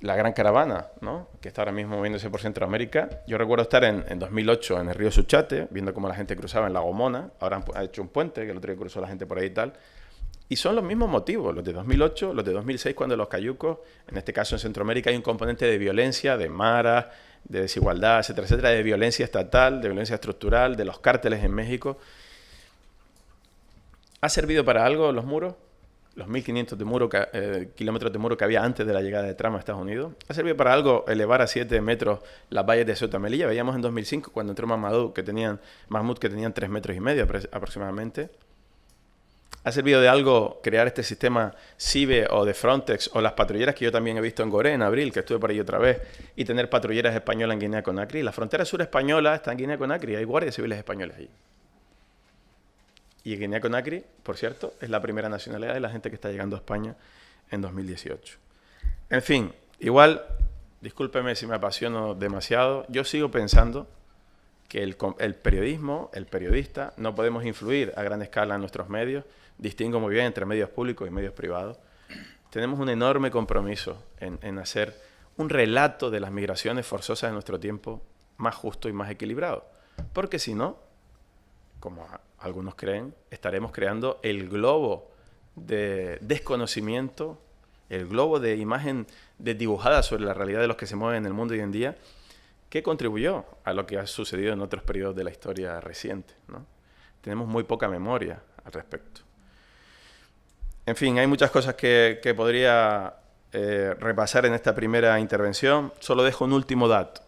la Gran Caravana, ¿no?, que está ahora mismo moviéndose por Centroamérica. Yo recuerdo estar en 2008 en el río Suchate, viendo cómo la gente cruzaba en la Gomona. Ahora han hecho un puente, que el otro día cruzó la gente por ahí y tal. Y son los mismos motivos, los de 2008, los de 2006, cuando los cayucos, en este caso en Centroamérica, hay un componente de violencia, de maras, de desigualdad, etcétera, etcétera, de violencia estatal, de violencia estructural, de los cárteles en México. ¿Ha servido para algo los muros? Los 1.500 kilómetros de muro que había antes de la llegada de Trump a Estados Unidos. ¿Ha servido para algo elevar a 7 metros las valles de Ceuta y Melilla? Veíamos en 2005, cuando entró Mahmoud, que tenían 3,5 metros aproximadamente. ¿Ha servido de algo crear este sistema CIBE o de Frontex o las patrulleras que yo también he visto en Gorée en abril, que estuve por ahí otra vez, y tener patrulleras españolas en Guinea-Conakry? La frontera sur española está en Guinea-Conakry, hay guardias civiles españoles allí. Y Guinea-Conakry, por cierto, es la primera nacionalidad de la gente que está llegando a España en 2018. En fin, igual, discúlpeme si me apasiono demasiado, yo sigo pensando que el periodismo, el periodista, no podemos influir a gran escala en nuestros medios. Distingo muy bien entre medios públicos y medios privados. Tenemos un enorme compromiso en hacer un relato de las migraciones forzosas de nuestro tiempo más justo y más equilibrado. Porque si no, como algunos creen, estaremos creando el globo de desconocimiento, el globo de imagen desdibujada sobre la realidad de los que se mueven en el mundo hoy en día, que contribuyó a lo que ha sucedido en otros periodos de la historia reciente, ¿no? Tenemos muy poca memoria al respecto. En fin, hay muchas cosas que podría repasar en esta primera intervención. Solo dejo un último dato.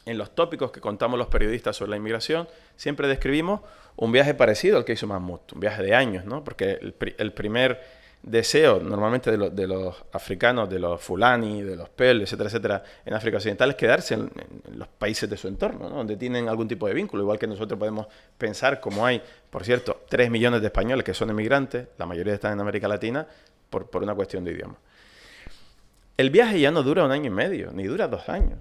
En los tópicos que contamos los periodistas sobre la inmigración, siempre describimos un viaje parecido al que hizo Mahmoud, un viaje de años, ¿no? Porque el primer deseo, normalmente de los africanos, de los fulani, de los pel, etcétera, etcétera, en África Occidental, es quedarse en los países de su entorno, ¿no?, donde tienen algún tipo de vínculo, igual que nosotros podemos pensar, como hay, por cierto, 3 millones de españoles que son emigrantes, la mayoría están en América Latina, por una cuestión de idioma. El viaje ya no dura 1 año y medio, ni dura 2 años.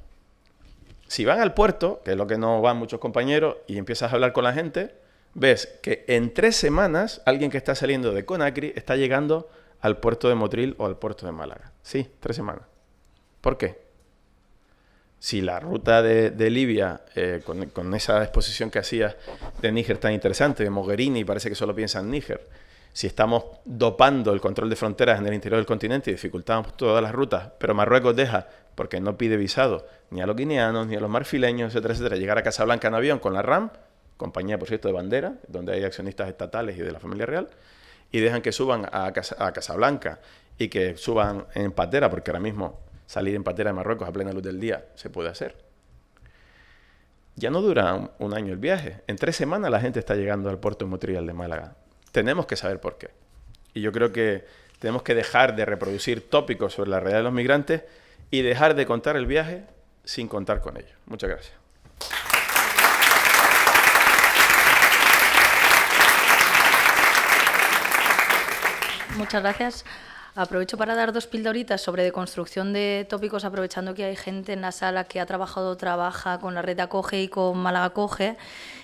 Si van al puerto, que es lo que no van muchos compañeros, y empiezas a hablar con la gente, ves que en 3 semanas alguien que está saliendo de Conakry está llegando al puerto de Motril o al puerto de Málaga. Sí, 3 semanas. ¿Por qué? Si la ruta de Libia, con esa exposición que hacías de Níger tan interesante, de Mogherini, parece que solo piensa en Níger, Si estamos dopando el control de fronteras en el interior del continente y dificultamos todas las rutas, pero Marruecos deja, porque no pide visado ni a los guineanos, ni a los marfileños, etcétera, etcétera, llegar a Casablanca en avión con la RAM, compañía, por cierto, de bandera, donde hay accionistas estatales y de la familia real, y dejan que suban a Casablanca y que suban en patera, porque ahora mismo salir en patera de Marruecos a plena luz del día se puede hacer. Ya no dura un año el viaje. En 3 semanas la gente está llegando al puerto de Montreal de Málaga. Tenemos que saber por qué. Y yo creo que tenemos que dejar de reproducir tópicos sobre la realidad de los migrantes y dejar de contar el viaje sin contar con ellos. Muchas gracias. Muchas gracias. Aprovecho para dar 2 pildoritas sobre deconstrucción de tópicos, aprovechando que hay gente en la sala que ha trabaja con la red Acoge y con Málaga Acoge.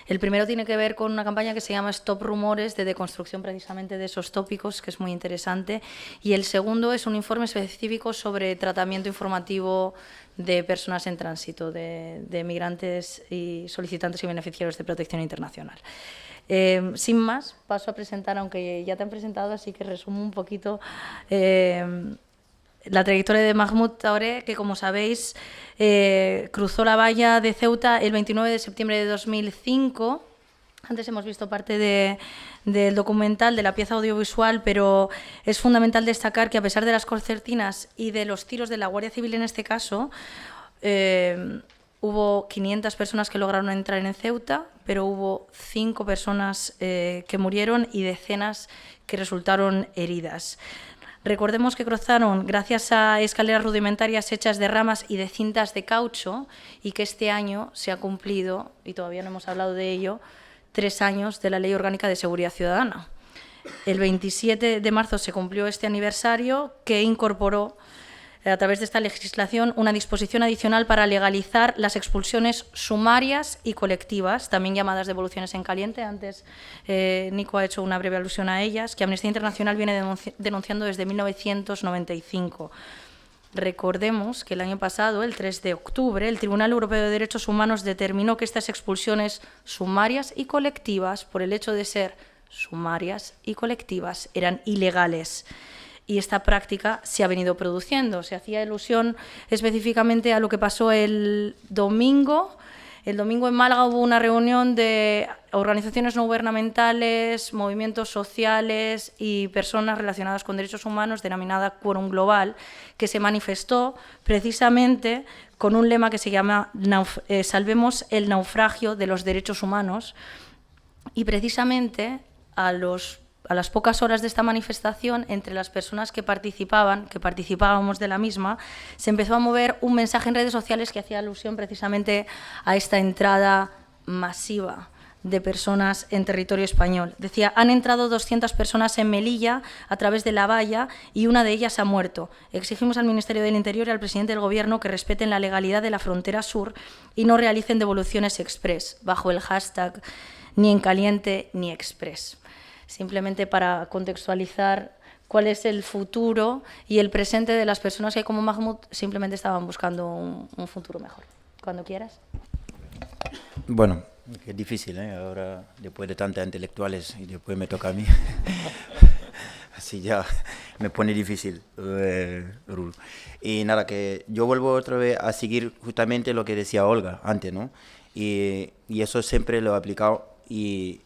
El primero tiene que ver con una campaña que se llama Stop Rumores, de deconstrucción precisamente de esos tópicos, que es muy interesante. Y el segundo es un informe específico sobre tratamiento informativo de personas en tránsito, de migrantes y solicitantes y beneficiarios de protección internacional. Sin más, paso a presentar, aunque ya te han presentado, así que resumo un poquito la trayectoria de Mahmoud Taoré, que como sabéis cruzó la valla de Ceuta el 29 de septiembre de 2005. Antes hemos visto parte del documental, de la pieza audiovisual, pero es fundamental destacar que a pesar de las concertinas y de los tiros de la Guardia Civil en este caso, hubo 500 personas que lograron entrar en Ceuta, pero hubo 5 personas que murieron y decenas que resultaron heridas. Recordemos que cruzaron gracias a escaleras rudimentarias hechas de ramas y de cintas de caucho, y que este año se ha cumplido, y todavía no hemos hablado de ello, 3 años de la Ley Orgánica de Seguridad Ciudadana. El 27 de marzo se cumplió este aniversario, que incorporó a través de esta legislación una disposición adicional para legalizar las expulsiones sumarias y colectivas, también llamadas devoluciones en caliente. Antes Nico ha hecho una breve alusión a ellas, que Amnistía Internacional viene denunciando desde 1995. Recordemos que el año pasado, el 3 de octubre, el Tribunal Europeo de Derechos Humanos determinó que estas expulsiones sumarias y colectivas, por el hecho de ser sumarias y colectivas, eran ilegales. Y esta práctica se ha venido produciendo. Se hacía alusión específicamente a lo que pasó el domingo. El domingo en Málaga hubo una reunión de organizaciones no gubernamentales, movimientos sociales y personas relacionadas con derechos humanos, denominada Quórum Global, que se manifestó precisamente con un lema que se llama Salvemos el naufragio de los derechos humanos. Y precisamente a las pocas horas de esta manifestación, entre las personas que participábamos de la misma, se empezó a mover un mensaje en redes sociales que hacía alusión precisamente a esta entrada masiva de personas en territorio español. Decía: han entrado 200 personas en Melilla a través de la valla y una de ellas ha muerto. Exigimos al Ministerio del Interior y al presidente del Gobierno que respeten la legalidad de la frontera sur y no realicen devoluciones express, bajo el hashtag ni en caliente ni express. Simplemente para contextualizar cuál es el futuro y el presente de las personas que, como Mahmoud, simplemente estaban buscando un futuro mejor. Cuando quieras. Bueno, es difícil, ¿eh? Ahora, después de tantas intelectuales, y después me toca a mí. Así ya me pone difícil, Rul. Y nada, que yo vuelvo otra vez a seguir justamente lo que decía Olga antes, ¿no? Y eso siempre lo he aplicado, y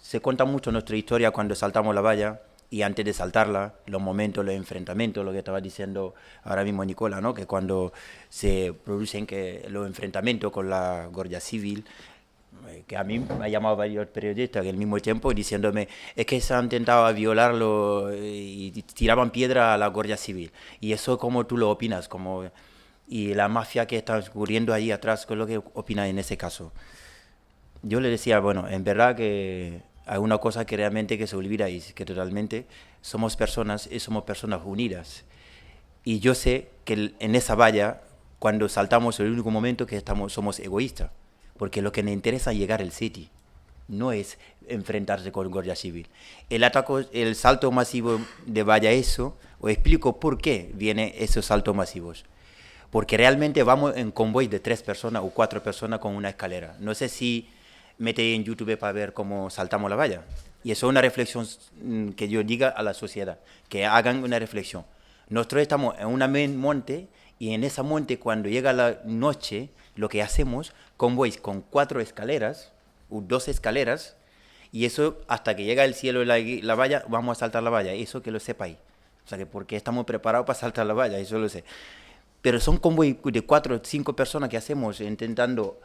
se cuenta mucho nuestra historia cuando saltamos la valla y antes de saltarla, los momentos, los enfrentamientos, lo que estaba diciendo ahora mismo Nicola, ¿no? Que cuando se producen los enfrentamientos con la Guardia Civil, que a mí me ha llamado varios periodistas al mismo tiempo diciéndome: es que se han intentado violarlo y tiraban piedra a la Guardia Civil. Y eso, ¿cómo tú lo opinas? Y la mafia que está ocurriendo ahí atrás, ¿qué es lo que opinas en ese caso? Yo le decía, bueno, en verdad que hay una cosa que realmente que se olvida, y que totalmente somos personas y somos personas unidas. Y yo sé que en esa valla, cuando saltamos, el único momento que somos egoístas, porque lo que nos interesa es llegar al sitio, no es enfrentarse con Guardia Civil. El salto masivo de valla, eso, os explico por qué vienen esos saltos masivos. Porque realmente vamos en convoy de 3 personas o 4 personas con una escalera. No sé si mete en YouTube para ver cómo saltamos la valla. Y eso es una reflexión que yo diga a la sociedad, que hagan una reflexión. Nosotros estamos en una monte y en esa monte cuando llega la noche lo que hacemos convoys con 4 escaleras, o 2 escaleras, y eso hasta que llega el cielo y la valla, vamos a saltar la valla, eso que lo sepáis. O sea, que porque estamos preparados para saltar la valla, eso lo sé. Pero son convoys de 4 o 5 personas que hacemos intentando,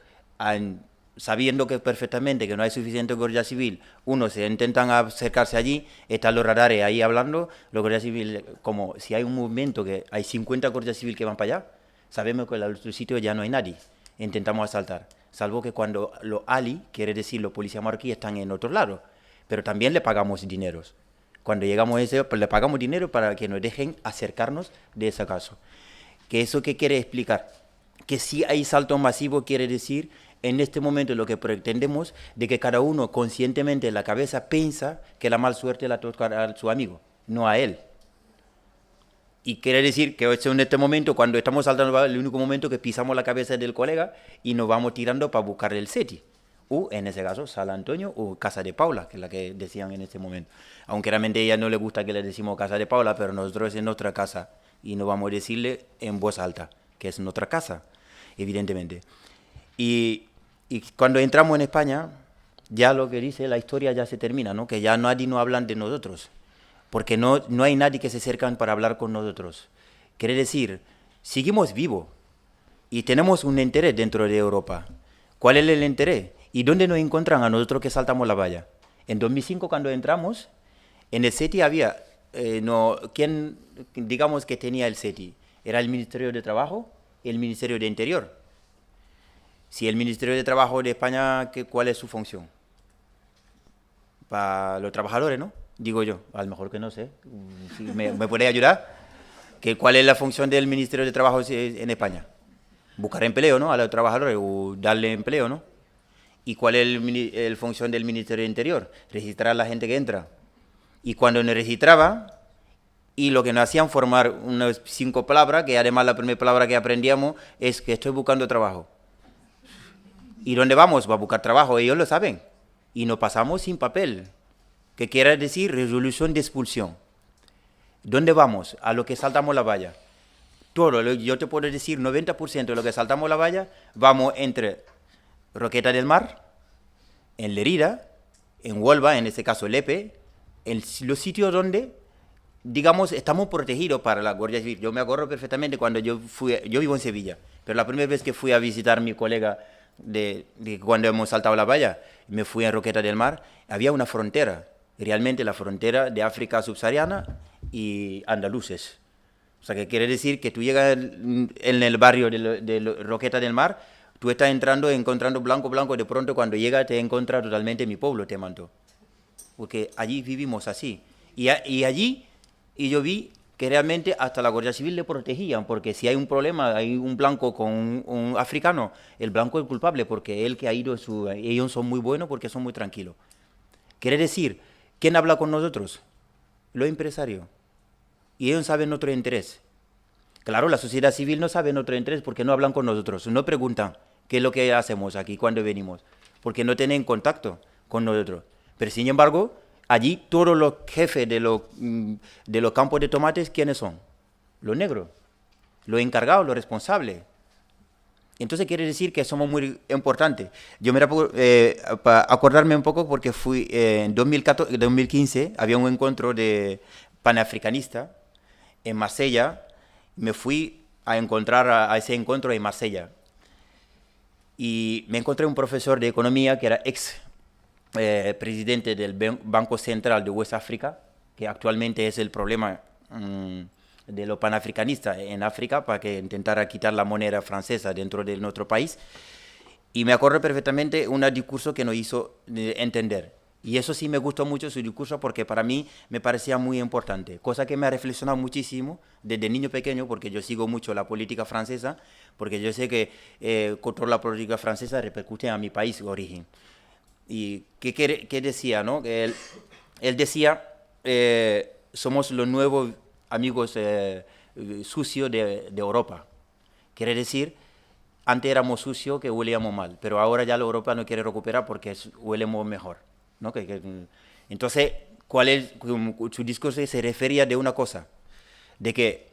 sabiendo que perfectamente que no hay suficiente guardia civil, unos se intentan acercarse allí, están los radares ahí hablando, los guardias civiles, como si hay un movimiento que hay 50 guardias civiles que van para allá, sabemos que en el otro sitio ya no hay nadie, intentamos asaltar, salvo que cuando los Ali, quiere decir los policías marroquíes, están en otro lado, pero también le pagamos dineros. Cuando llegamos a ese, pues le pagamos dinero para que nos dejen acercarnos de ese caso. ¿Que eso qué quiere explicar? Que si hay salto masivo quiere decir en este momento lo que pretendemos de que cada uno conscientemente en la cabeza piensa que la mala suerte la toca a su amigo, no a él. Y quiere decir que en este momento, cuando estamos saltando, el único momento que pisamos la cabeza del colega y nos vamos tirando para buscar el SETI. O en ese caso, Sala Antonio o Casa de Paula, que es la que decían en este momento. Aunque realmente a ella no le gusta que le decimos Casa de Paula, pero nosotros es nuestra casa y no vamos a decirle en voz alta que es nuestra casa, evidentemente. Y cuando entramos en España, ya lo que dice la historia ya se termina, ¿no? Que ya nadie nos habla de nosotros, porque no hay nadie que se acercan para hablar con nosotros. Quiere decir, seguimos vivos y tenemos un interés dentro de Europa. ¿Cuál es el interés? ¿Y dónde nos encuentran a nosotros que saltamos la valla? En 2005, cuando entramos, en el SETI había, ¿quién digamos que tenía el SETI? Era el Ministerio de Trabajo y el Ministerio de Interior. Si el Ministerio de Trabajo de España, ¿cuál es su función? Para los trabajadores, ¿no? Digo yo, a lo mejor que no sé. ¿Me puede ayudar? ¿Cuál es la función del Ministerio de Trabajo en España? Buscar empleo, ¿no? A los trabajadores, o darle empleo, ¿no? ¿Y cuál es la función del Ministerio de Interior? Registrar a la gente que entra. Y cuando nos registraba, y lo que nos hacían formar unas 5 palabras, que además la primera palabra que aprendíamos es que estoy buscando trabajo. ¿Y dónde vamos? Va a buscar trabajo, ellos lo saben. Y nos pasamos sin papel, que quiere decir resolución de expulsión. ¿Dónde vamos? A lo que saltamos la valla. Yo te puedo decir 90% de lo que saltamos la valla, vamos entre Roqueta del Mar, en Lerida, en Huelva, en este caso Lepe, en los sitios donde, digamos, estamos protegidos para la Guardia Civil. Yo me acuerdo perfectamente cuando yo vivo en Sevilla, pero la primera vez que fui a visitar a mi colega de cuando hemos saltado la valla, me fui a Roqueta del Mar, había una frontera, realmente la frontera de África subsahariana y andaluces. O sea, que quiere decir que tú llegas en el barrio de Roqueta del Mar, tú estás encontrando blanco, de pronto cuando llegas te encuentras totalmente mi pueblo, te mando. Porque allí vivimos así. Y allí yo vi que realmente hasta la Guardia Civil le protegían, porque si hay un problema, hay un blanco con un africano, el blanco es culpable, porque él que ha ido, ellos son muy buenos porque son muy tranquilos. Quiere decir, ¿quién habla con nosotros? Los empresarios. Y ellos saben nuestro interés. Claro, la sociedad civil no sabe nuestro interés porque no hablan con nosotros, no preguntan qué es lo que hacemos aquí cuando venimos, porque no tienen contacto con nosotros. Pero sin embargo, allí todos los jefes de los campos de tomates, ¿quiénes son? Los negros, los encargados, los responsables. Entonces quiere decir que somos muy importantes. Yo para acordarme un poco porque fui en 2015, había un encuentro de panafricanista en Marsella. Me fui a encontrar a ese encuentro en Marsella. Y me encontré un profesor de economía que era presidente del Banco Central de West África, que actualmente es el problema de los panafricanistas en África, para que intentara quitar la moneda francesa dentro de nuestro país. Y me acuerdo perfectamente un discurso que nos hizo entender. Y eso sí me gustó mucho su discurso porque para mí me parecía muy importante, cosa que me ha reflexionado muchísimo desde niño pequeño, porque yo sigo mucho la política francesa, porque yo sé que contra la política francesa repercute a mi país de origen. ¿Y qué decía? ¿No? Que él decía, somos los nuevos amigos sucios de Europa. Quiere decir, antes éramos sucios que huelíamos mal, pero ahora ya la Europa no quiere recuperar porque huelemos mejor. ¿No? Entonces, su discurso se refería de una cosa, de que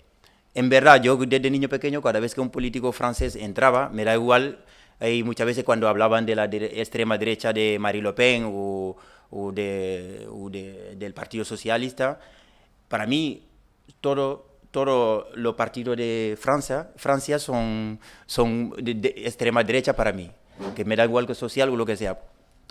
en verdad yo desde niño pequeño, cada vez que un político francés entraba, me da igual, y muchas veces cuando hablaban de la extrema derecha de Marine Le Pen del Partido Socialista, para mí todos los partidos de Francia son de extrema derecha para mí, que me da igual que social o lo que sea,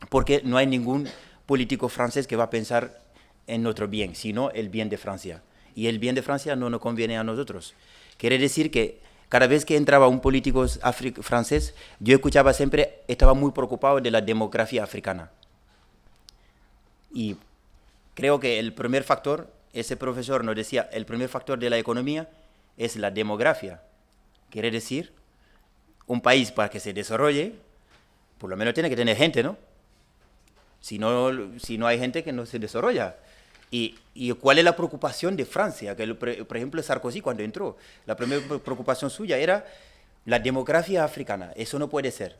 porque no hay ningún político francés que va a pensar en nuestro bien, sino el bien de Francia. Y el bien de Francia no nos conviene a nosotros. Quiere decir que cada vez que entraba un político francés, yo escuchaba siempre, estaba muy preocupado de la demografía africana. Y creo que el primer factor, ese profesor nos decía, el primer factor de la economía es la demografía. Quiere decir, un país para que se desarrolle, por lo menos tiene que tener gente, ¿no? Si no hay gente que no se desarrolla. ¿Y cuál es la preocupación de Francia? Que por ejemplo Sarkozy cuando entró, la primera preocupación suya era la demografía africana. Eso no puede ser.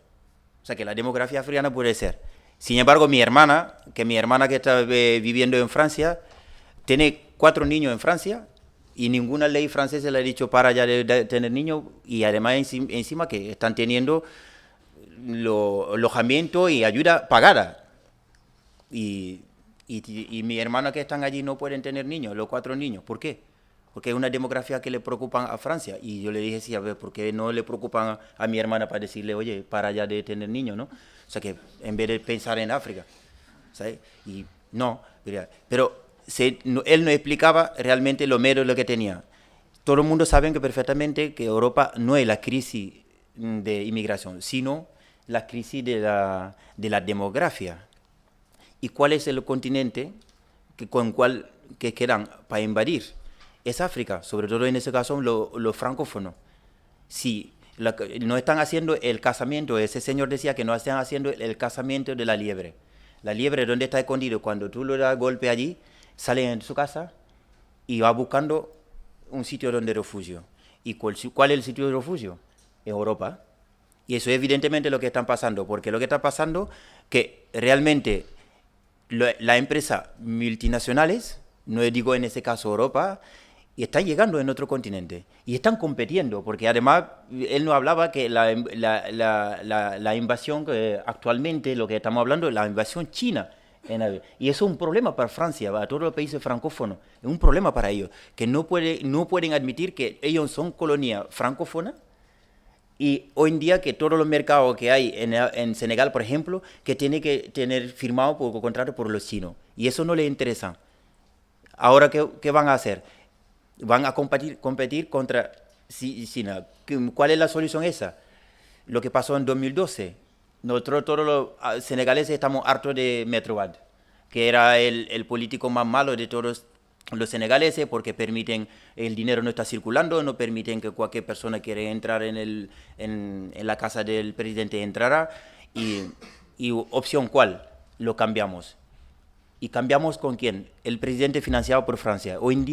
O sea, que la demografía africana puede ser. Sin embargo, mi hermana que está viviendo en Francia, tiene 4 niños en Francia y ninguna ley francesa le ha dicho para ya de tener niños, y además encima que están teniendo alojamiento y ayuda pagada. Y mi hermana que están allí no pueden tener niños, los 4 niños. ¿Por qué? Porque es una demografía que le preocupan a Francia. Y yo le dije, sí, a ver, ¿por qué no le preocupan a mi hermana para decirle, oye, para ya de tener niños, ¿no? O sea, que en vez de pensar en África, ¿sabes? Y no, pero él no explicaba realmente lo mero de lo que tenía. Todo el mundo sabe que perfectamente que Europa no es la crisis de inmigración, sino la crisis de la demografía. ¿Y cuál es el continente que quedan para invadir? Es África, sobre todo en ese caso los francófonos. Si no están haciendo el casamiento, ese señor decía que no están haciendo el casamiento de la liebre. La liebre, ¿dónde está escondido? Cuando tú le das golpe allí, sale de su casa y va buscando un sitio donde refugio. ¿Y cuál es el sitio de refugio? Europa. Y eso es evidentemente lo que están pasando, porque lo que está pasando que realmente las empresas multinacionales, no digo en este caso Europa, y están llegando en otro continente y están compitiendo, porque además él nos hablaba que la invasión actualmente, lo que estamos hablando, la invasión china, y eso es un problema para Francia, para todos los países francófonos, es un problema para ellos, que no pueden admitir que ellos son colonia francófona. Y hoy en día que todos los mercados que hay en Senegal, por ejemplo, que tiene que tener firmado por contrato por los chinos. Y eso no les interesa. Ahora, ¿qué van a hacer? Van a competir contra China. ¿Cuál es la solución esa? Lo que pasó en 2012. Nosotros todos los senegaleses estamos hartos de Metroad, que era el político más malo de todos los senegaleses, porque permiten, el dinero no está circulando, no permiten que cualquier persona quiera entrar en la casa del presidente entrara. Y opción ¿cuál? Lo cambiamos. ¿Y cambiamos con quién? El presidente financiado por Francia. Hoy en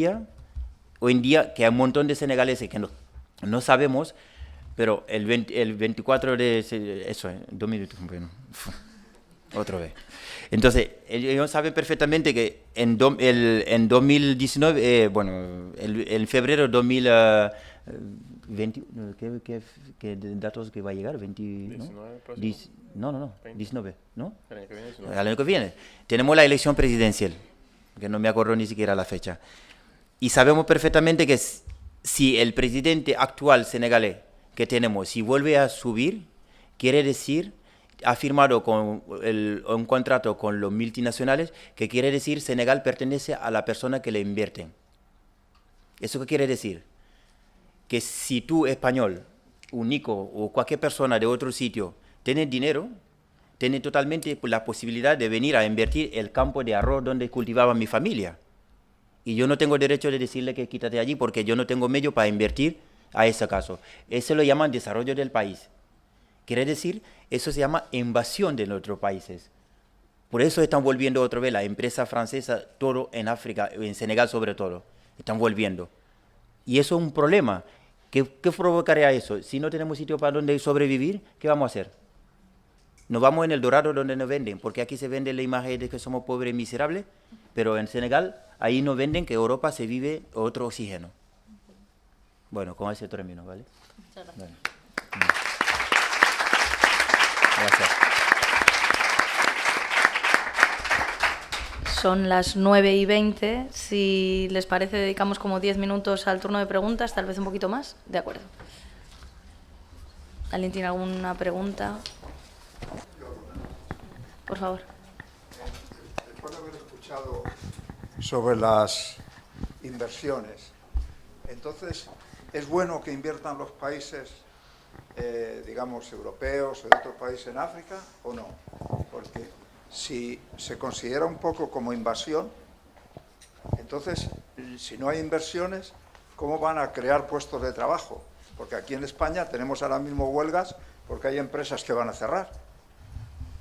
día que hay un montón de senegaleses que no sabemos, pero el 24 de... Eso, 2000, bueno, otra vez. Entonces, ellos saben perfectamente que en 2019, en febrero de 2020, ¿qué datos que va a llegar? 20, ¿no? 19, ¿no? El año que viene, 19. El año que viene. Tenemos la elección presidencial, que no me acuerdo ni siquiera la fecha. Y sabemos perfectamente que si el presidente actual senegalés que tenemos, si vuelve a subir, quiere decir... ha firmado un contrato con los multinacionales, que quiere decir Senegal pertenece a la persona que le invierten. ¿Eso qué quiere decir? Que si tú, español, un nico o cualquier persona de otro sitio, tienes dinero, tienes totalmente la posibilidad de venir a invertir el campo de arroz donde cultivaba mi familia. Y yo no tengo derecho de decirle que quítate allí porque yo no tengo medio para invertir a ese caso. Eso lo llaman desarrollo del país. Quiere decir, eso se llama invasión de nuestros países. Por eso están volviendo otra vez las empresas francesas, todo en África, en Senegal sobre todo, están volviendo. Y eso es un problema. ¿Qué provocaría eso? Si no tenemos sitio para donde sobrevivir, ¿qué vamos a hacer? Nos vamos en El Dorado donde nos venden, porque aquí se vende la imagen de que somos pobres y miserables, pero en Senegal ahí nos venden que Europa se vive otro oxígeno. Bueno, con ese término, ¿vale? Muchas gracias. Vale. Gracias. Son las 9:20. Si les parece, dedicamos como 10 minutos al turno de preguntas, tal vez un poquito más. De acuerdo. ¿Alguien tiene alguna pregunta? Por favor. Después de haber escuchado sobre las inversiones, entonces, ¿es bueno que inviertan los países, digamos, europeos o de otros países en África o no? Porque si se considera un poco como invasión, entonces, si no hay inversiones, ¿cómo van a crear puestos de trabajo? Porque aquí en España tenemos ahora mismo huelgas porque hay empresas que van a cerrar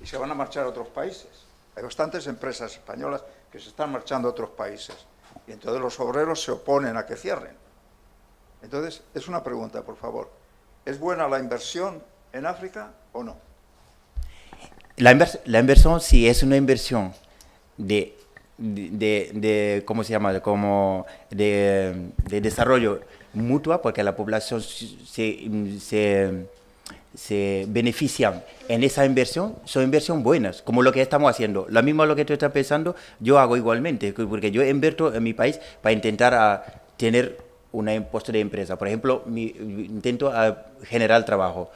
y se van a marchar a otros países. Hay bastantes empresas españolas que se están marchando a otros países y entonces los obreros se oponen a que cierren. Entonces, es una pregunta, por favor. ¿Es buena la inversión en África o no? La inversión, sí, es una inversión de ¿cómo se llama? Como de desarrollo mutua, porque la población se benefician en esa inversión, son inversiones buenas, como lo que estamos haciendo. Lo mismo lo que tú estás pensando, yo hago igualmente, porque yo invierto en mi país para intentar tener un impuesto de empresa. Por ejemplo, intento generar trabajo.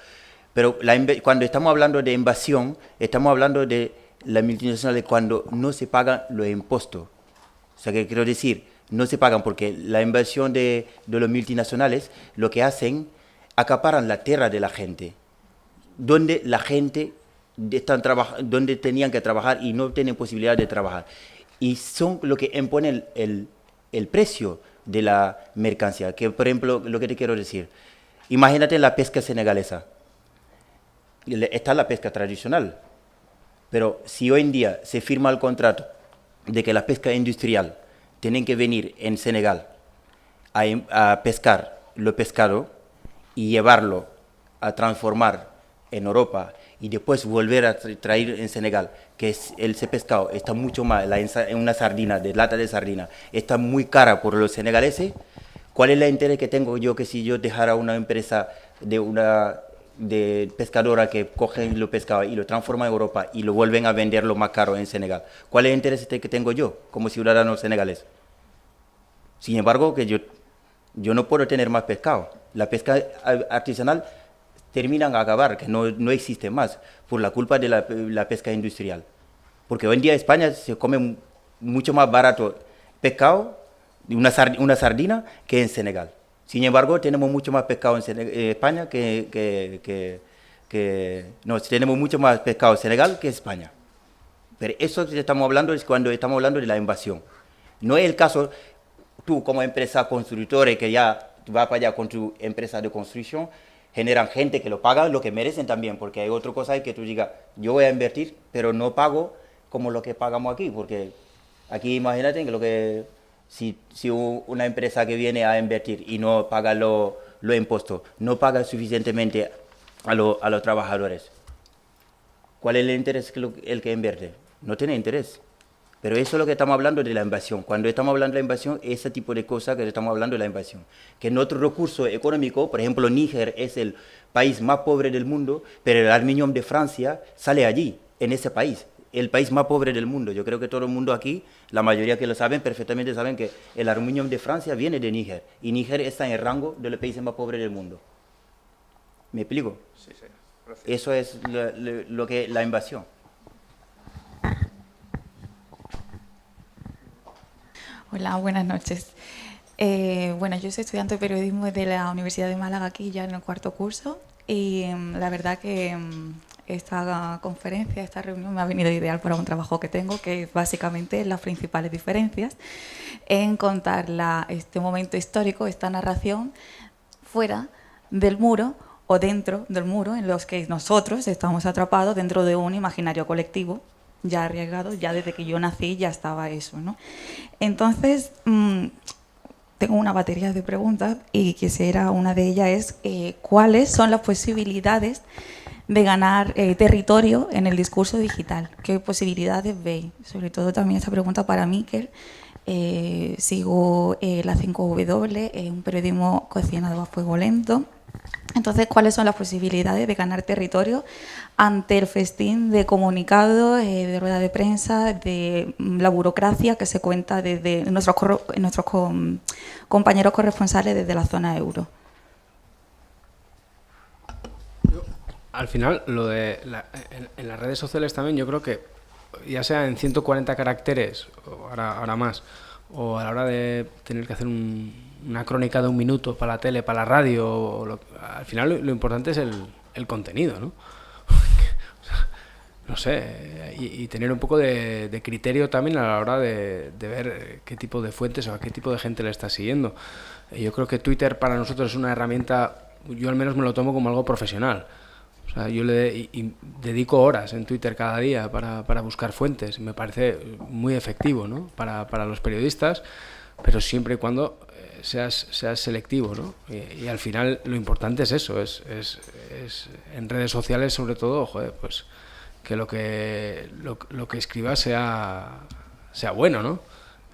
Pero cuando estamos hablando de invasión, estamos hablando de las multinacionales cuando no se pagan los impuestos. O sea, que quiero decir, no se pagan porque la invasión de los multinacionales lo que hacen, acaparan la tierra de la gente, donde la gente donde tenían que trabajar y no tienen posibilidad de trabajar. Y son lo que imponen el precio de la mercancía. Que, por ejemplo, lo que te quiero decir, imagínate la pesca senegalesa. Está la pesca tradicional, pero si hoy en día se firma el contrato de que la pesca industrial tienen que venir en Senegal a pescar lo pescado y llevarlo a transformar en Europa y después volver a traer en Senegal, que ese pescado está mucho más, una sardina, de lata de sardina, está muy cara por los senegaleses. ¿Cuál es el interés que tengo yo que si yo dejara una empresa de pescadora que cogen lo pescado y lo transforma en Europa y lo vuelven a venderlo más caro en Senegal? ¿Cuál es el interés que tengo yo como ciudadano senegalés? Sin embargo, que yo no puedo tener más pescado. La pesca artesanal terminan a acabar, que no existe más por la culpa de la pesca industrial. Porque hoy en día en España se come mucho más barato pescado, una sardina, que en Senegal. Sin embargo, tenemos mucho más pescado en España no, tenemos mucho más pescado en Senegal que en España. Pero eso que estamos hablando es cuando estamos hablando de la invasión. No es el caso, tú como empresa constructora que ya vas para allá con tu empresa de construcción, generan gente que lo paga lo que merecen también, porque hay otra cosa que tú digas, yo voy a invertir, pero no pago como lo que pagamos aquí, porque aquí imagínate que si una empresa que viene a invertir y no paga los impuestos, no paga suficientemente a los trabajadores, ¿cuál es el interés el que invierte? No tiene interés. Pero eso es lo que estamos hablando de la invasión. Cuando estamos hablando de la invasión, ese tipo de cosas que estamos hablando de la invasión. Que en otro recurso económico, por ejemplo, Níger es el país más pobre del mundo, pero el aluminium de Francia sale allí, en ese país. El país más pobre del mundo. Yo creo que todo el mundo aquí, la mayoría que lo saben, perfectamente saben que el aluminium de Francia viene de Níger. Y Níger está en el rango de los países más pobres del mundo. ¿Me explico? Sí, sí. Gracias. Eso es lo que la invasión. Hola, buenas noches. Bueno, yo soy estudiante de periodismo de la Universidad de Málaga, aquí ya en el cuarto curso, y la verdad que esta conferencia, esta reunión me ha venido ideal para un trabajo que tengo, que es básicamente las principales diferencias en contar este momento histórico, esta narración, fuera del muro o dentro del muro, en los que nosotros estamos atrapados dentro de un imaginario colectivo ya arriesgado, ya desde que yo nací ya estaba eso, ¿no? Entonces, tengo una batería de preguntas y quisiera, una de ellas es, ¿cuáles son las posibilidades de ganar territorio en el discurso digital. ¿Qué posibilidades veis? Sobre todo también esta pregunta para Miquel. Sigo la 5W, un periodismo cocinado a fuego lento. Entonces, ¿cuáles son las posibilidades de ganar territorio ante el festín de comunicados, de ruedas de prensa, de la burocracia que se cuenta desde nuestros compañeros corresponsales desde la zona euro? Al final, en las redes sociales también, yo creo que ya sea en 140 caracteres, o ahora más, o a la hora de tener que hacer una crónica de 1 minuto para la tele, para la radio, al final lo importante es el contenido, ¿no? No sé, y tener un poco de criterio también a la hora de ver qué tipo de fuentes o a qué tipo de gente le está siguiendo. Yo creo que Twitter para nosotros es una herramienta, yo al menos me lo tomo como algo profesional. O sea, yo dedico horas en Twitter cada día para buscar fuentes. Me parece muy efectivo, ¿no? Para los periodistas, pero siempre y cuando seas selectivo, ¿no? Y al final lo importante es eso, es en redes sociales sobre todo, joder, pues que lo que escribas sea bueno, ¿no?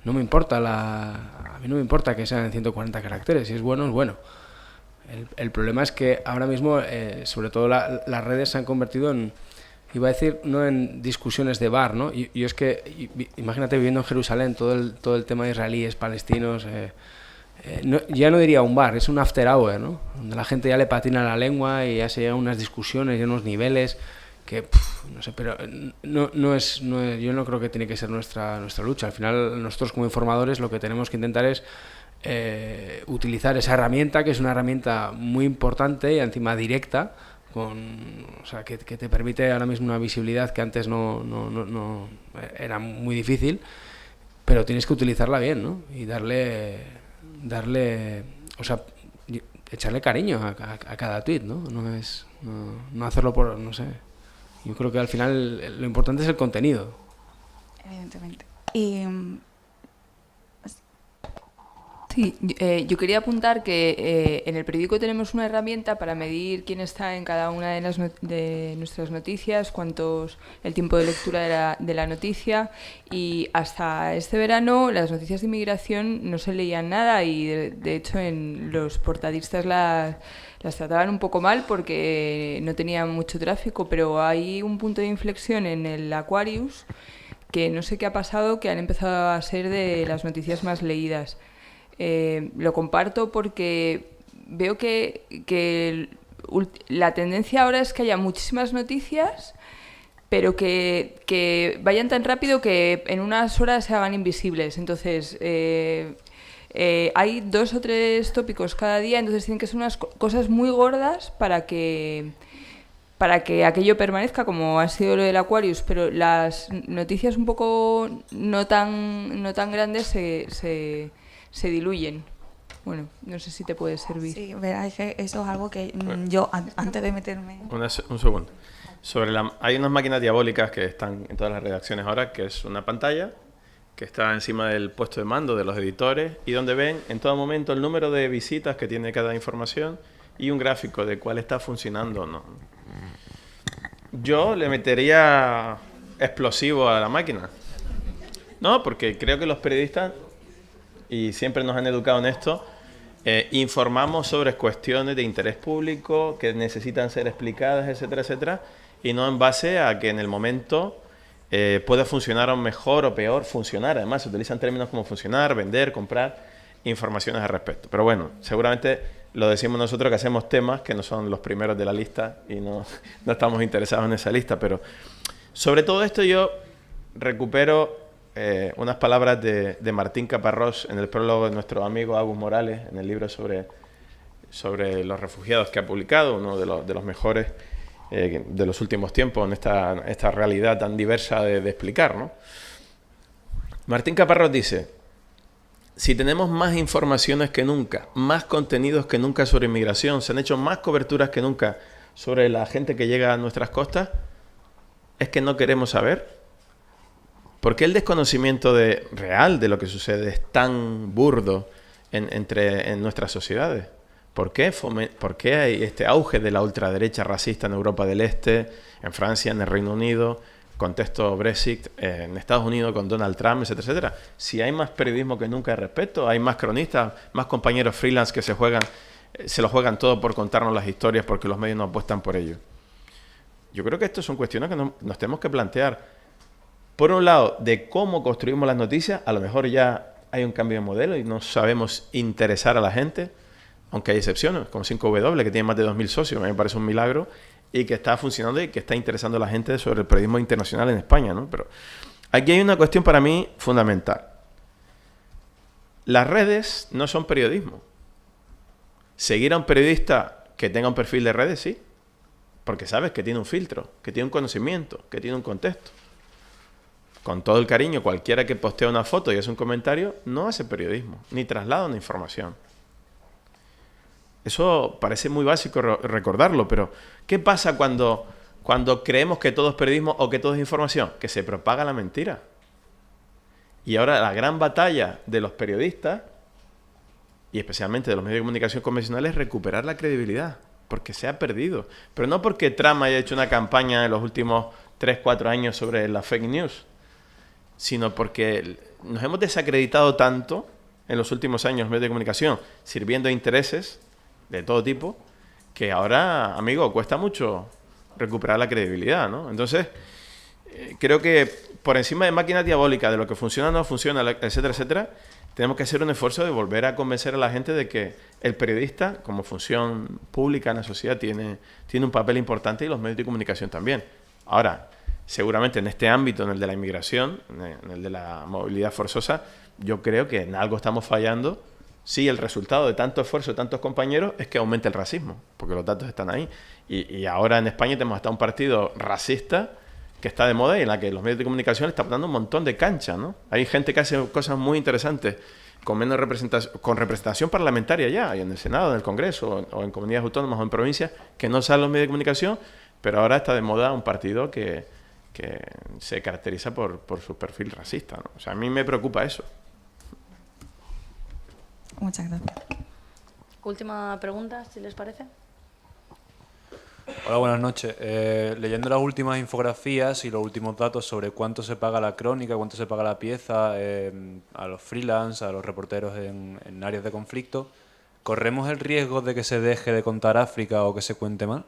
No me importa a mí no me importa que sean 140 caracteres, si es bueno, es bueno. El problema es que ahora mismo, sobre todo las redes se han convertido en, iba a decir, no en discusiones de bar, ¿no? Y es que, imagínate viviendo en Jerusalén, todo el tema de israelíes, palestinos, ya no diría un bar, es un after hour, ¿no? Donde la gente ya le patina la lengua y ya se llegan unas discusiones y unos niveles que, no sé, pero yo no creo que tiene que ser nuestra lucha. Al final, nosotros como informadores lo que tenemos que intentar es utilizar esa herramienta, que es una herramienta muy importante y encima directa, o sea, que te permite ahora mismo una visibilidad que antes no era muy difícil, pero tienes que utilizarla bien, ¿no? Y darle, o sea, echarle cariño a cada tweet, ¿no? No hacerlo por, no sé. Yo creo que al final lo importante es el contenido. Evidentemente. Sí, yo quería apuntar que en el periódico tenemos una herramienta para medir quién está en cada una de nuestras noticias, el tiempo de lectura de la noticia, y hasta este verano las noticias de inmigración no se leían nada y de hecho en los portadistas las trataban un poco mal porque no tenían mucho tráfico, pero hay un punto de inflexión en el Aquarius que no sé qué ha pasado, que han empezado a ser de las noticias más leídas. Lo comparto porque veo que la tendencia ahora es que haya muchísimas noticias, pero que vayan tan rápido que en unas horas se hagan invisibles. Entonces, hay 2 o 3 tópicos cada día, entonces tienen que ser unas cosas muy gordas para que aquello permanezca, como ha sido lo del Aquarius, pero las noticias un poco no tan grandes se diluyen. Bueno, no sé si te puede servir. Sí, verás que eso es algo que yo, antes de meterme... Un segundo. Hay unas máquinas diabólicas que están en todas las redacciones ahora, que es una pantalla que está encima del puesto de mando de los editores y donde ven en todo momento el número de visitas que tiene cada información y un gráfico de cuál está funcionando o no. Yo le metería explosivo a la máquina. No, porque creo que los periodistas, y siempre nos han educado en esto, informamos sobre cuestiones de interés público que necesitan ser explicadas, etcétera, etcétera, y no en base a que en el momento pueda funcionar mejor o peor. Funcionar, además se utilizan términos como funcionar, vender, comprar, informaciones al respecto. Pero bueno, seguramente lo decimos nosotros que hacemos temas que no son los primeros de la lista y no estamos interesados en esa lista, pero sobre todo esto yo recupero unas palabras de Martín Caparrós en el prólogo de nuestro amigo Agus Morales, en el libro sobre los refugiados que ha publicado, uno de los mejores de los últimos tiempos en esta realidad tan diversa de explicar, ¿no? Martín Caparrós dice: si tenemos más informaciones que nunca, más contenidos que nunca sobre inmigración, se han hecho más coberturas que nunca sobre la gente que llega a nuestras costas, es que no queremos saber. ¿Por qué el desconocimiento real de lo que sucede es tan burdo en nuestras sociedades? ¿Por qué hay este auge de la ultraderecha racista en Europa del Este, en Francia, en el Reino Unido, contexto Brexit, en Estados Unidos con Donald Trump, etcétera, etcétera? Si hay más periodismo que nunca de respeto, hay más cronistas, más compañeros freelance que se lo juegan todo por contarnos las historias porque los medios no apuestan por ello. Yo creo que estas son cuestiones que nos tenemos que plantear. Por un lado, de cómo construimos las noticias, a lo mejor ya hay un cambio de modelo y no sabemos interesar a la gente, aunque hay excepciones, como 5W, que tiene más de 2.000 socios, a mí me parece un milagro, y que está funcionando y que está interesando a la gente sobre el periodismo internacional en España, ¿no? Pero aquí hay una cuestión para mí fundamental. Las redes no son periodismo. Seguir a un periodista que tenga un perfil de redes, sí, porque sabes que tiene un filtro, que tiene un conocimiento, que tiene un contexto. Con todo el cariño, cualquiera que postea una foto y hace un comentario, no hace periodismo, ni traslada una información. Eso parece muy básico recordarlo, pero ¿qué pasa cuando creemos que todo es periodismo o que todo es información? Que se propaga la mentira. Y ahora la gran batalla de los periodistas, y especialmente de los medios de comunicación convencionales, es recuperar la credibilidad, porque se ha perdido. Pero no porque Trump haya hecho una campaña en los últimos 3-4 años sobre la fake news, sino porque nos hemos desacreditado tanto en los últimos años los medios de comunicación, sirviendo a intereses de todo tipo, que ahora, amigo, cuesta mucho recuperar la credibilidad, ¿no? Entonces, creo que por encima de máquinas diabólicas, de lo que funciona o no funciona, etcétera, etcétera, tenemos que hacer un esfuerzo de volver a convencer a la gente de que el periodista, como función pública en la sociedad, tiene un papel importante y los medios de comunicación también. Ahora, seguramente en este ámbito, en el de la inmigración, en el de la movilidad forzosa, yo creo que en algo estamos fallando. Sí, el resultado de tanto esfuerzo de tantos compañeros es que aumente el racismo, porque los datos están ahí. Y ahora en España tenemos hasta un partido racista que está de moda y en la que los medios de comunicación están dando un montón de cancha, ¿no? Hay gente que hace cosas muy interesantes con menos representación parlamentaria ya, y en el Senado, en el Congreso, o en comunidades autónomas o en provincias, que no salen los medios de comunicación, pero ahora está de moda un partido que se caracteriza por su perfil racista, ¿no? O sea, a mí me preocupa eso. Muchas gracias. Última pregunta, si les parece. Hola, buenas noches. Leyendo las últimas infografías y los últimos datos sobre cuánto se paga la crónica, cuánto se paga la pieza a los freelance, a los reporteros en áreas de conflicto, ¿corremos el riesgo de que se deje de contar África o que se cuente mal?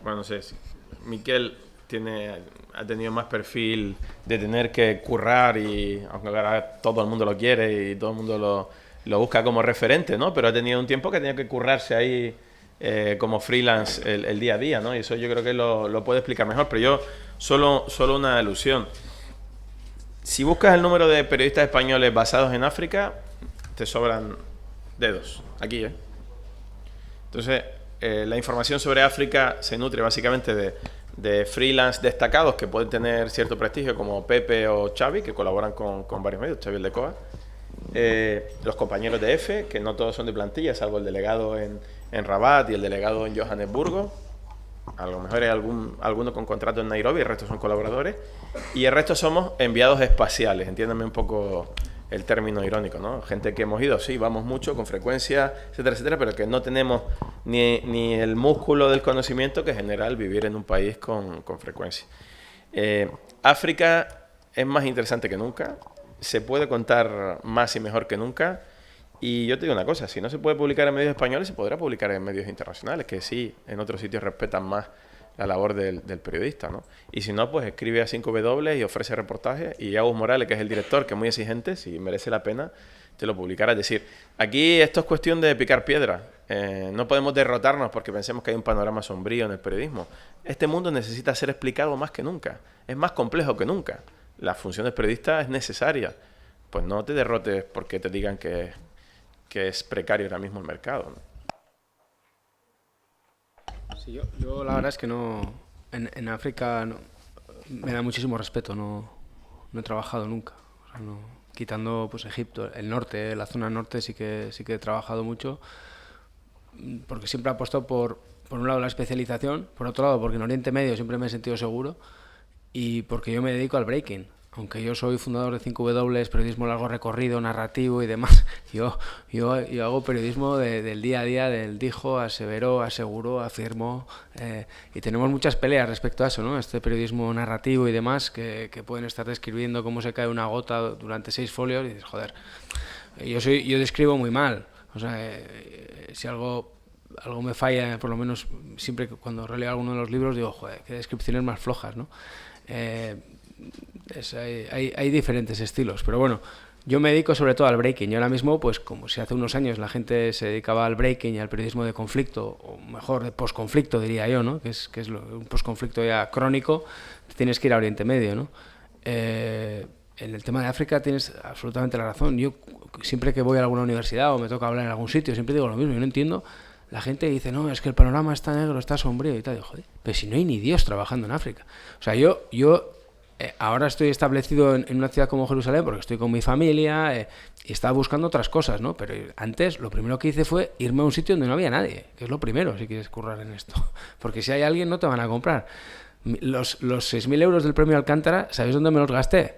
Bueno, no sé, Miquel ha tenido más perfil de tener que currar, y aunque ahora todo el mundo lo quiere y todo el mundo lo busca como referente, ¿no? Pero ha tenido un tiempo que tenía que currarse ahí como freelance el día a día, ¿no? Y eso yo creo que lo puede explicar mejor, pero yo solo una alusión. Si buscas el número de periodistas españoles basados en África, te sobran dedos, aquí, ¿eh? Entonces, la información sobre África se nutre básicamente de freelance destacados que pueden tener cierto prestigio, como Pepe o Xavi, que colaboran con varios medios, Xavi el de Coa. Los compañeros de EFE, que no todos son de plantilla, salvo el delegado en Rabat y el delegado en Johannesburgo. A lo mejor hay alguno con contrato en Nairobi, el resto son colaboradores. Y el resto somos enviados espaciales, entiéndame un poco el término irónico, ¿no? Gente que hemos ido, sí, vamos mucho, con frecuencia, etcétera, etcétera, pero que no tenemos ni el músculo del conocimiento que genera el vivir en un país con frecuencia. África es más interesante que nunca, se puede contar más y mejor que nunca, y yo te digo una cosa, si no se puede publicar en medios españoles, se podrá publicar en medios internacionales, que sí, en otros sitios respetan más la labor del periodista, ¿no? Y si no, pues escribe a 5W y ofrece reportajes, y Agus Morales, que es el director, que es muy exigente, si merece la pena, te lo publicará. Es decir, aquí esto es cuestión de picar piedra. No podemos derrotarnos porque pensemos que hay un panorama sombrío en el periodismo. Este mundo necesita ser explicado más que nunca. Es más complejo que nunca. La función del periodista es necesaria. Pues no te derrotes porque te digan que es precario ahora mismo el mercado, ¿no? Sí, yo la verdad es que no, en África no, me da muchísimo respeto, no he trabajado nunca. O sea, no, quitando pues Egipto, el norte, la zona norte sí que he trabajado mucho, porque siempre he apostado por un lado la especialización, por otro lado porque en Oriente Medio siempre me he sentido seguro, y porque yo me dedico al breaking. aunque yo soy fundador de 5W, periodismo largo recorrido, narrativo y demás, yo hago periodismo del día a día, del dijo, aseveró, aseguró, afirmó, y tenemos muchas peleas respecto a eso, ¿no? Este periodismo narrativo y demás, que pueden estar describiendo cómo se cae una gota durante 6 folios y dices, joder, yo describo muy mal, o sea, si algo me falla, por lo menos siempre cuando releo alguno de los libros digo, joder, qué descripciones más flojas, ¿no? Hay diferentes estilos, pero bueno, yo me dedico sobre todo al breaking. Yo ahora mismo, pues como si hace unos años la gente se dedicaba al breaking y al periodismo de conflicto, o mejor de posconflicto diría yo, ¿no? que es un posconflicto ya crónico, tienes que ir a Oriente Medio, ¿no? En el tema de África tienes absolutamente la razón. Yo siempre que voy a alguna universidad o me toca hablar en algún sitio, siempre digo lo mismo, yo no entiendo. La gente dice, no, es que el panorama está negro, está sombrío y tal. Digo, joder, pero si no hay ni Dios trabajando en África. O sea, yo ahora estoy establecido en una ciudad como Jerusalén porque estoy con mi familia y estaba buscando otras cosas, ¿no? Pero antes lo primero que hice fue irme a un sitio donde no había nadie, que es lo primero si quieres currar en esto. Porque si hay alguien no te van a comprar. Los 6.000 euros del premio Alcántara, ¿sabéis dónde me los gasté?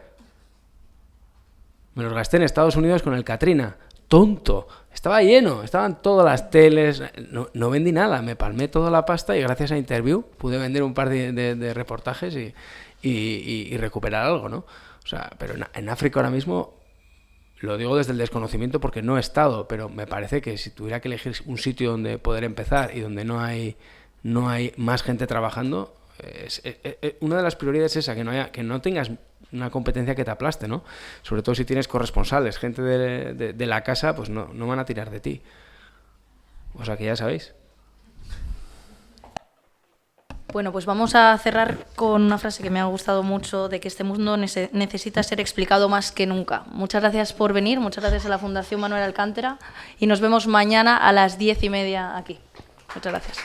Me los gasté en Estados Unidos con el Katrina. Tonto. Estaba lleno, estaban todas las teles, no vendí nada, me palmé toda la pasta y gracias a Interview pude vender un par de reportajes y recuperar algo, ¿no? O sea, pero en África ahora mismo, lo digo desde el desconocimiento porque no he estado, pero me parece que si tuviera que elegir un sitio donde poder empezar y donde no hay más gente trabajando, una de las prioridades es esa, que no tengas una competencia que te aplaste, ¿no? Sobre todo si tienes corresponsales, gente de la casa, pues no van a tirar de ti. O sea que ya sabéis. Bueno, pues vamos a cerrar con una frase que me ha gustado mucho, de que este mundo necesita ser explicado más que nunca. Muchas gracias por venir, muchas gracias a la Fundación Manuel Alcántara y nos vemos mañana a las 10:30 aquí. Muchas gracias.